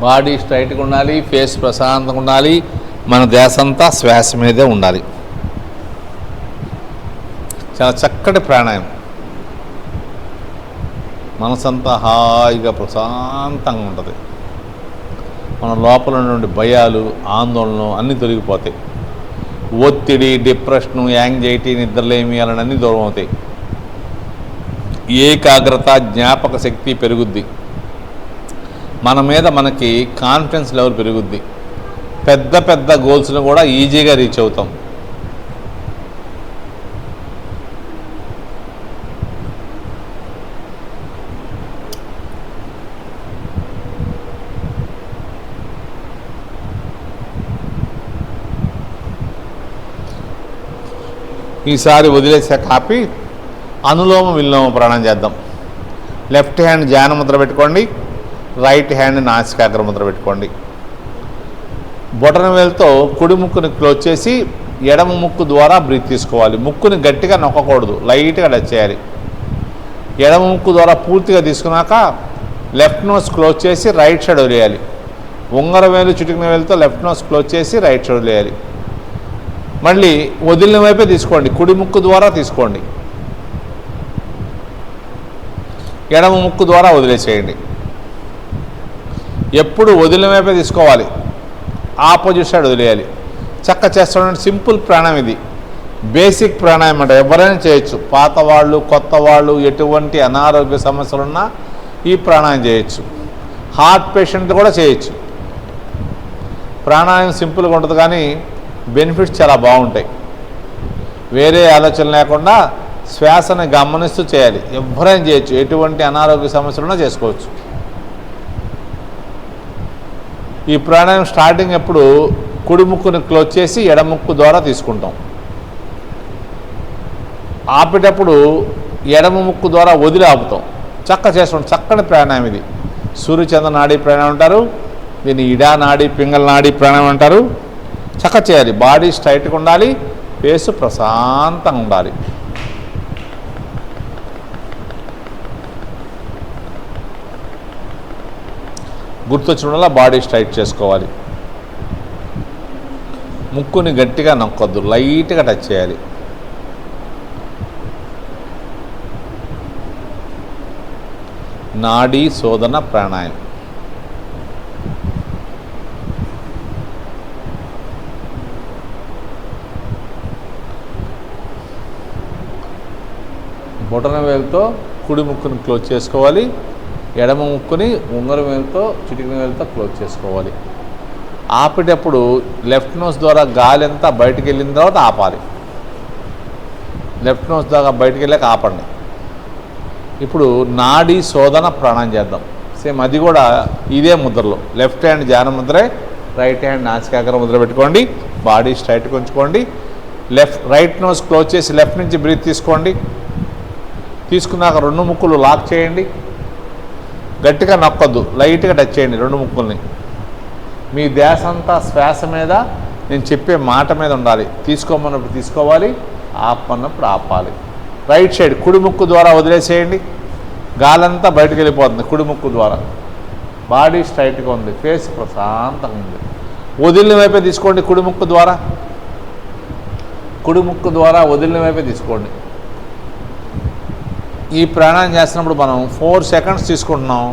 [SPEAKER 1] బాడీ స్ట్రైట్గా ఉండాలి, ఫేస్ ప్రశాంతంగా ఉండాలి, మన ధ్యాస అంతా శ్వాస మీదే ఉండాలి. చాలా చక్కటి ప్రాణాయామం. మనసంతా హాయిగా ప్రశాంతంగా ఉంటుంది. మన లోపల నుండి భయాలు, ఆందోళనలు అన్నీ తొలగిపోతాయి. ఒత్తిడి, డిప్రెషను, యాంగ్జైటీ, నిద్రలేమి అలాంటి దూరం అవుతాయి. ఏకాగ్రత, జ్ఞాపక శక్తి పెరుగుద్ది. మన మీద మనకి కాన్ఫిడెన్స్ లెవెల్ పెరుగుద్ది. పెద్ద పెద్ద గోల్స్ను కూడా ఈజీగా రీచ్ అవుతాం. ఈసారి వదిలేసే కాపీ అనులోమ విలోమ ప్రాణాయామం చేద్దాం. లెఫ్ట్ హ్యాండ్ ధ్యాన ముద్ర పెట్టుకోండి, రైట్ హ్యాండ్ నాసికాగ్ర ముద్ర పెట్టుకోండి. బొటన వేలుతో కుడి ముక్కుని క్లోజ్ చేసి ఎడమ ముక్కు ద్వారా బ్రీత్ తీసుకోవాలి. ముక్కుని గట్టిగా నొక్కకూడదు, లైట్గా టచ్ చేయాలి. ఎడమ ముక్కు ద్వారా పూర్తిగా తీసుకున్నాక లెఫ్ట్ నోస్ క్లోజ్ చేసి రైట్ సైడ్ వదిలేయాలి. ఉంగర వేలు, చిటికిన వేలుతో లెఫ్ట్ నోస్ క్లోజ్ చేసి రైట్ సైడ్ వదిలేయాలి. మళ్ళీ వదిలిన వైపే తీసుకోండి, కుడి ముక్కు ద్వారా తీసుకోండి, ఎడమ ముక్కు ద్వారా వదిలేసేయండి. ఎప్పుడు వదిలిన వైపే తీసుకోవాలి, ఆపోజిట్ సైడ్ వదిలేయాలి. చక్క చేస్తున్న సింపుల్ ప్రాణాయామం ఇది. బేసిక్ ప్రాణాయామం అంటే ఎవరైనా చేయొచ్చు. పాత వాళ్ళు, కొత్త వాళ్ళు, ఎటువంటి అనారోగ్య సమస్యలున్నా ఈ ప్రాణాయామం చేయొచ్చు. హార్ట్ పేషెంట్ కూడా చేయొచ్చు. ప్రాణాయామం సింపుల్గా ఉంటుంది కానీ బెనిఫిట్స్ చాలా బాగుంటాయి. వేరే ఆలోచన లేకుండా శ్వాసను గమనిస్తూ చేయాలి. ఎవరైనా చేయొచ్చు, ఎటువంటి అనారోగ్య సమస్యలున్నా చేసుకోవచ్చు. ఈ ప్రాణాయామం స్టార్టింగ్ ఎప్పుడు కుడి ముక్కుని క్లోజ్ చేసి ఎడముక్కు ద్వారా తీసుకుంటాం. ఆపేటప్పుడు ఎడమ ముక్కు ద్వారా వదిలి ఆపుతాం. చేసుకోండి. చక్కని ప్రాణాయామం ఇది. సూర్యచంద్ర నాడీ ప్రాణాయామం అంటారు, దీన్ని ఇడా నాడీ పింగళ నాడీ ప్రాణాయామం అంటారు. చేయాలి. బాడీ స్ట్రైట్గా ఉండాలి, ఫేస్ ప్రశాంతంగా ఉండాలి. గుర్తొచ్చిన బాడీ స్ట్రైట్ చేసుకోవాలి. ముక్కుని గట్టిగా నొక్కొద్దు, లైట్గా టచ్ చేయాలి. నాడీ శోధన ప్రాణాయామం. బొటన వేలుతో కుడి ముక్కుని క్లోజ్ చేసుకోవాలి, ఎడమ ముక్కుని ఉంగరం వేలుతో చిటికిన వేలుతో క్లోజ్ చేసుకోవాలి. ఆపేటప్పుడు లెఫ్ట్ నోస్ ద్వారా గాలి అంతా బయటికి వెళ్ళిన తర్వాత ఆపాలి. లెఫ్ట్ నోస్ ద్వారా బయటికి వెళ్ళాక ఆపండి. ఇప్పుడు నాడీ శోధన ప్రాణాయామం చేద్దాం. సేమ్ అది కూడా ఇదే ముద్రలో. లెఫ్ట్ హ్యాండ్ ధ్యాన ముద్రే, రైట్ హ్యాండ్ నాసికాగ్ర ముద్ర పెట్టుకోండి. బాడీ స్ట్రైట్గా ఉంచుకోండి. రైట్ నోస్ క్లోజ్ చేసి లెఫ్ట్ నుంచి బ్రీత్ తీసుకోండి. తీసుకున్నాక రెండు ముక్కులు లాక్ చేయండి. గట్టిగా నొక్కొద్దు, లైట్గా టచ్ చేయండి రెండు ముక్కుల్ని. మీ ధ్యాస అంతా శ్వాస మీద, నేను చెప్పే మాట మీద ఉండాలి. తీసుకోమన్నప్పుడు తీసుకోవాలి, ఆపమన్నప్పుడు ఆపాలి. రైట్ సైడ్ కుడి ముక్కు ద్వారా వదిలేసేయండి. గాలంతా బయటకు వెళ్ళిపోతుంది కుడి ముక్కు ద్వారా. బాడీ స్ట్రైట్గా ఉంది, ఫేస్ ప్రశాంతంగా ఉంది. వదిలిన వైపే తీసుకోండి. కుడి ముక్కు ద్వారా వదిలిన వైపే తీసుకోండి. ఈ ప్రాణాయామం చేస్తున్నప్పుడు మనం 4 సెకండ్స్ తీసుకుంటున్నాం,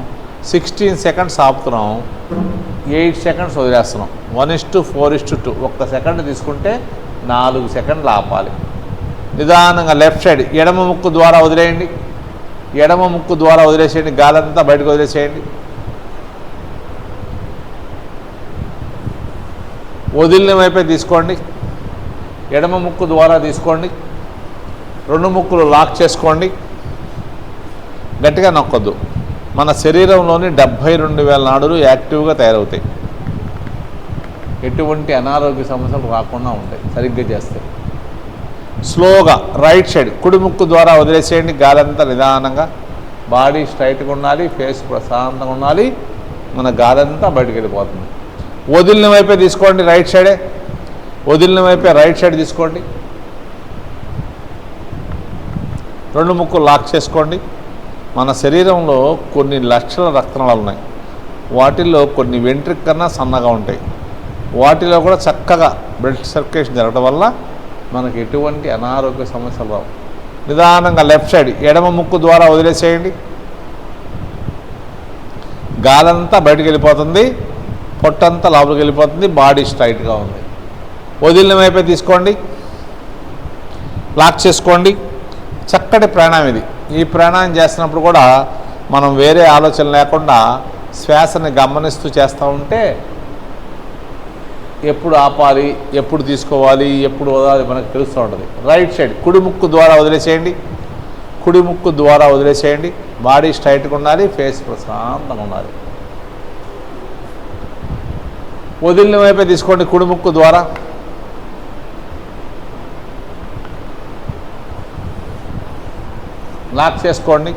[SPEAKER 1] 16 సెకండ్స్ ఆపుతున్నాం, 8 సెకండ్స్ వదిలేస్తున్నాం. 1:4:2. 1 సెకండ్ తీసుకుంటే 4 సెకండ్లు ఆపాలి. నిదానంగా లెఫ్ట్ సైడ్ ఎడమ ముక్కు ద్వారా వదిలేయండి. ఎడమ ముక్కు ద్వారా వదిలేసేయండి, గాలంతా బయటకు వదిలేసేయండి. వదిలిన వైపే తీసుకోండి. ఎడమ ముక్కు ద్వారా తీసుకోండి. రెండు ముక్కులు లాక్ చేసుకోండి. గట్టిగా నొక్కొద్దు. మన శరీరంలోని 72,000 నాడులు యాక్టివ్గా తయారవుతాయి. ఎటువంటి అనారోగ్య సమస్యలు రాకుండా ఉంటాయి సరిగ్గా చేస్తే. స్లోగా రైట్ సైడ్ కుడి ముక్కు ద్వారా వదిలేసేయండి. గాలంతా నిదానంగా. బాడీ స్ట్రైట్గా ఉండాలి, ఫేస్ ప్రశాంతంగా ఉండాలి. మన గాలంతా బయటకు వెళ్ళిపోతుంది. వదిలిన వైపే తీసుకోండి. రైట్ సైడే వదిలిన వైపే రైట్ సైడ్ తీసుకోండి. రెండు ముక్కులు లాక్ చేసుకోండి. మన శరీరంలో కొన్ని లక్షల రక్తనాళాలు ఉన్నాయి. వాటిల్లో కొన్ని వెంట్రుక కన్నా సన్నగా ఉంటాయి. వాటిలో కూడా చక్కగా బ్లడ్ సర్క్యులేషన్ జరగడం వల్ల మనకు ఎటువంటి అనారోగ్య సమస్యలు రావు. నిదానంగా లెఫ్ట్ సైడ్ ఎడమ ముక్కు ద్వారా వదిలేసేయండి. గాలంతా బయటకు వెళ్ళిపోతుంది, పొట్టంతా లోపలికి వెళ్ళిపోతుంది. బాడీ స్ట్రైట్గా ఉంది. వదిలిన వైపే తీసుకోండి, లాక్ చేసుకోండి. చక్కటి ప్రాణాయామం ఇది. ఈ ప్రాణాయామం చేస్తున్నప్పుడు కూడా మనం వేరే ఆలోచన లేకుండా శ్వాసని గమనిస్తూ చేస్తూ ఉంటే ఎప్పుడు ఆపాలి, ఎప్పుడు తీసుకోవాలి, ఎప్పుడు వదలాలి మనకు తెలుస్తూ ఉంటుంది. రైట్ సైడ్ కుడి ముక్కు ద్వారా వదిలేసేయండి. కుడి ముక్కు ద్వారా వదిలేసేయండి. బాడీ స్ట్రైట్గా ఉండాలి, ఫేస్ ప్రశాంతంగా ఉండాలి. వదిలిన వైపే తీసుకోండి. కుడి ముక్కు ద్వారా లాక్ చేసుకోండి.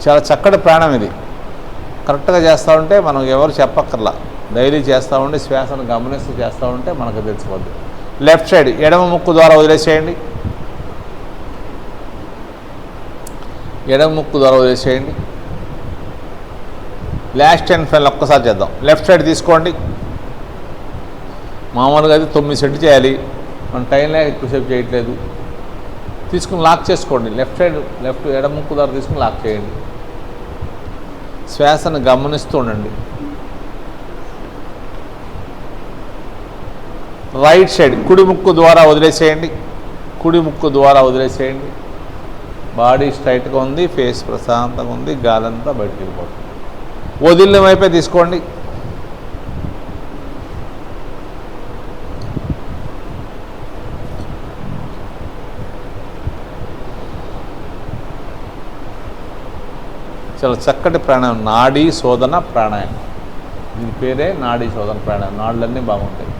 [SPEAKER 1] చాలా చక్కటి ప్రాణం ఇది. కరెక్ట్గా చేస్తూ ఉంటే మనం ఎవరు చెప్పక్కర్లా. డైలీ చేస్తూ ఉండి శ్వాసను గమనిస్తూ చేస్తూ ఉంటే మనకు తెలిసిపోద్ది. లెఫ్ట్ సైడ్ ఎడమ ముక్కు ద్వారా వదిలేసేయండి. ఎడమ ముక్కు ద్వారా వదిలేసేయండి. లాస్ట్ అండ్ ఫైనల్ ఒక్కసారి చేద్దాం. లెఫ్ట్ సైడ్ తీసుకోండి. మామూలుగా అయితే 9 సెట్లు చేయాలి. మన టైంలో ఎక్కువసేపు చేయట్లేదు. తీసుకుని లాక్ చేసుకోండి. లెఫ్ట్ సైడ్ ఎడమ ముక్కు ద్వారా తీసుకుని లాక్ చేయండి. శ్వాసను గమనిస్తూ ఉండండి. రైట్ సైడ్ కుడి ముక్కు ద్వారా వదిలేసేయండి. కుడి ముక్కు ద్వారా వదిలేసేయండి. బాడీ స్ట్రైట్గా ఉంది, ఫేస్ ప్రశాంతంగా ఉంది, గాలంతా బయటకు వెళ్ళిపోతుంది. వదిలిన వైపే తీసుకోండి. చాలా చక్కటి ప్రాణాయామం, నాడీ శోధన ప్రాణాయామం. దీని పేరే నాడీ శోధన ప్రాణాయామం. నాడులన్నీ బాగుంటాయి.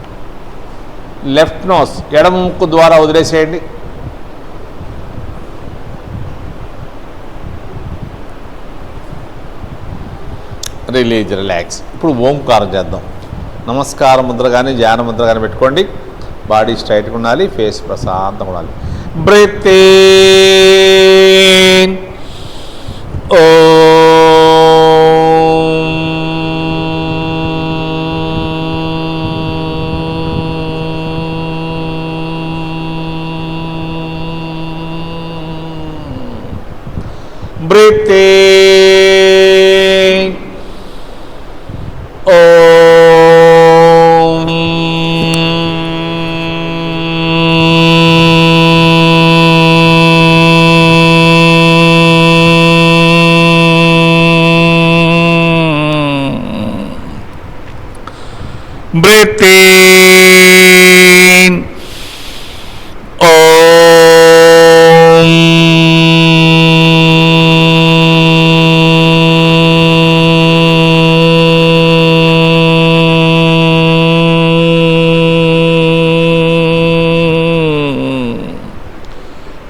[SPEAKER 1] లెఫ్ట్ నోస్, ఎడమ ముక్కు ద్వారా వదిలేసేయండి. Release, relax. ఇప్పుడు ఓంకారం చేద్దాం. నమస్కార ముద్ర కానీ ధ్యాన ముద్ర కానీ పెట్టుకోండి. బాడీ స్ట్రైట్గా ఉండాలి, ఫేస్ ప్రశాంతంగా ఉండాలి. Breathe in, breathe in,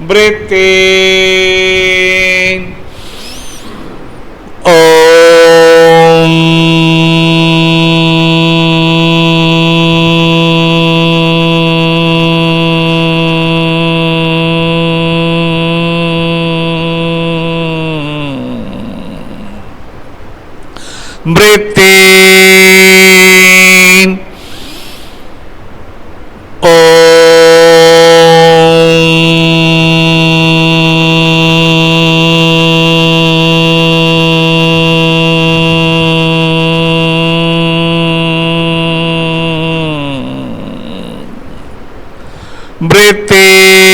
[SPEAKER 1] breathe in, breathe in, breathe in, breathe in,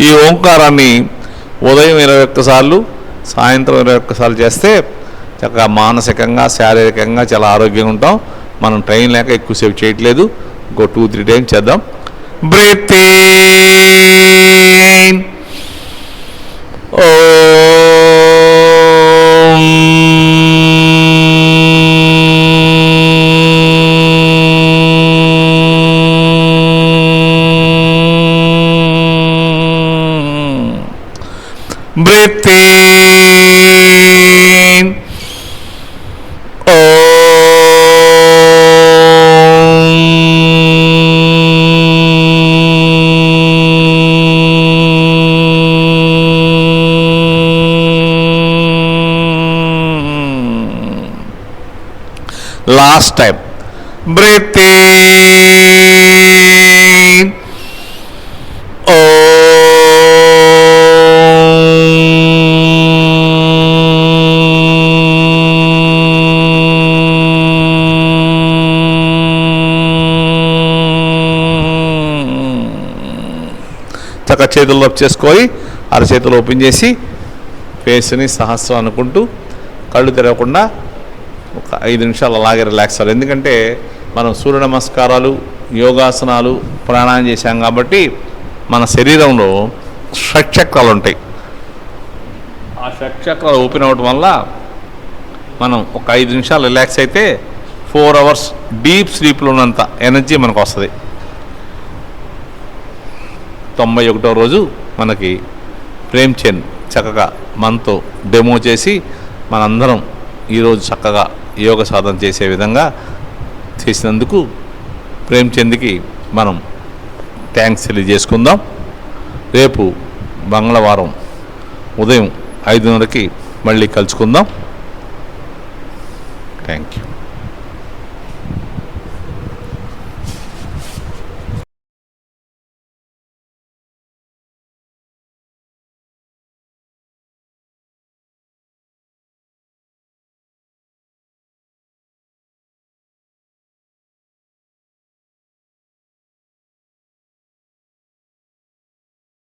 [SPEAKER 1] ఈ ఓంకారాన్ని ఉదయం 21 సార్లు, సాయంత్రం 21 సార్లు చేస్తే చక్కగా మానసికంగా శారీరకంగా చాలా ఆరోగ్యంగా ఉంటాం. మనం ట్రైన్ లేక ఎక్కువసేపు చేయట్లేదు. ఇంకో 2-3 టైమ్స్ చేద్దాం. Breathe in, breathe in, last time. Breathe in, చక్కగా చేతులు రబ్ చేసుకొని అరచేతులు ఓపెన్ చేసి ఫేస్ని సహస్రం అనుకుంటూ కళ్ళు తెరవకుండా ఒక 5 నిమిషాలు అలాగే రిలాక్స్ అవ్వాలి. ఎందుకంటే మనం సూర్య నమస్కారాలు, యోగాసనాలు, ప్రాణాయామం చేశాం కాబట్టి మన శరీరంలో షట్చక్రాలు ఉంటాయి. ఆ షట్చక్రాలు ఓపెన్ అవ్వడం వల్ల మనం ఒక 5 నిమిషాలు రిలాక్స్ అయితే 4 అవర్స్ డీప్ స్లీప్లో ఉన్నంత ఎనర్జీ మనకు వస్తుంది. 91వ రోజు మనకి ప్రేమ్చంద్ చక్కగా మనతో డెమో చేసి మనందరం ఈరోజు చక్కగా యోగ సాధన చేసే విధంగా చేసినందుకు ప్రేమ్చంద్కి మనం థ్యాంక్స్ తెలియజేసుకుందాం. రేపు మంగళవారం ఉదయం 5:30కి మళ్ళీ కలుసుకుందాం. Thank you.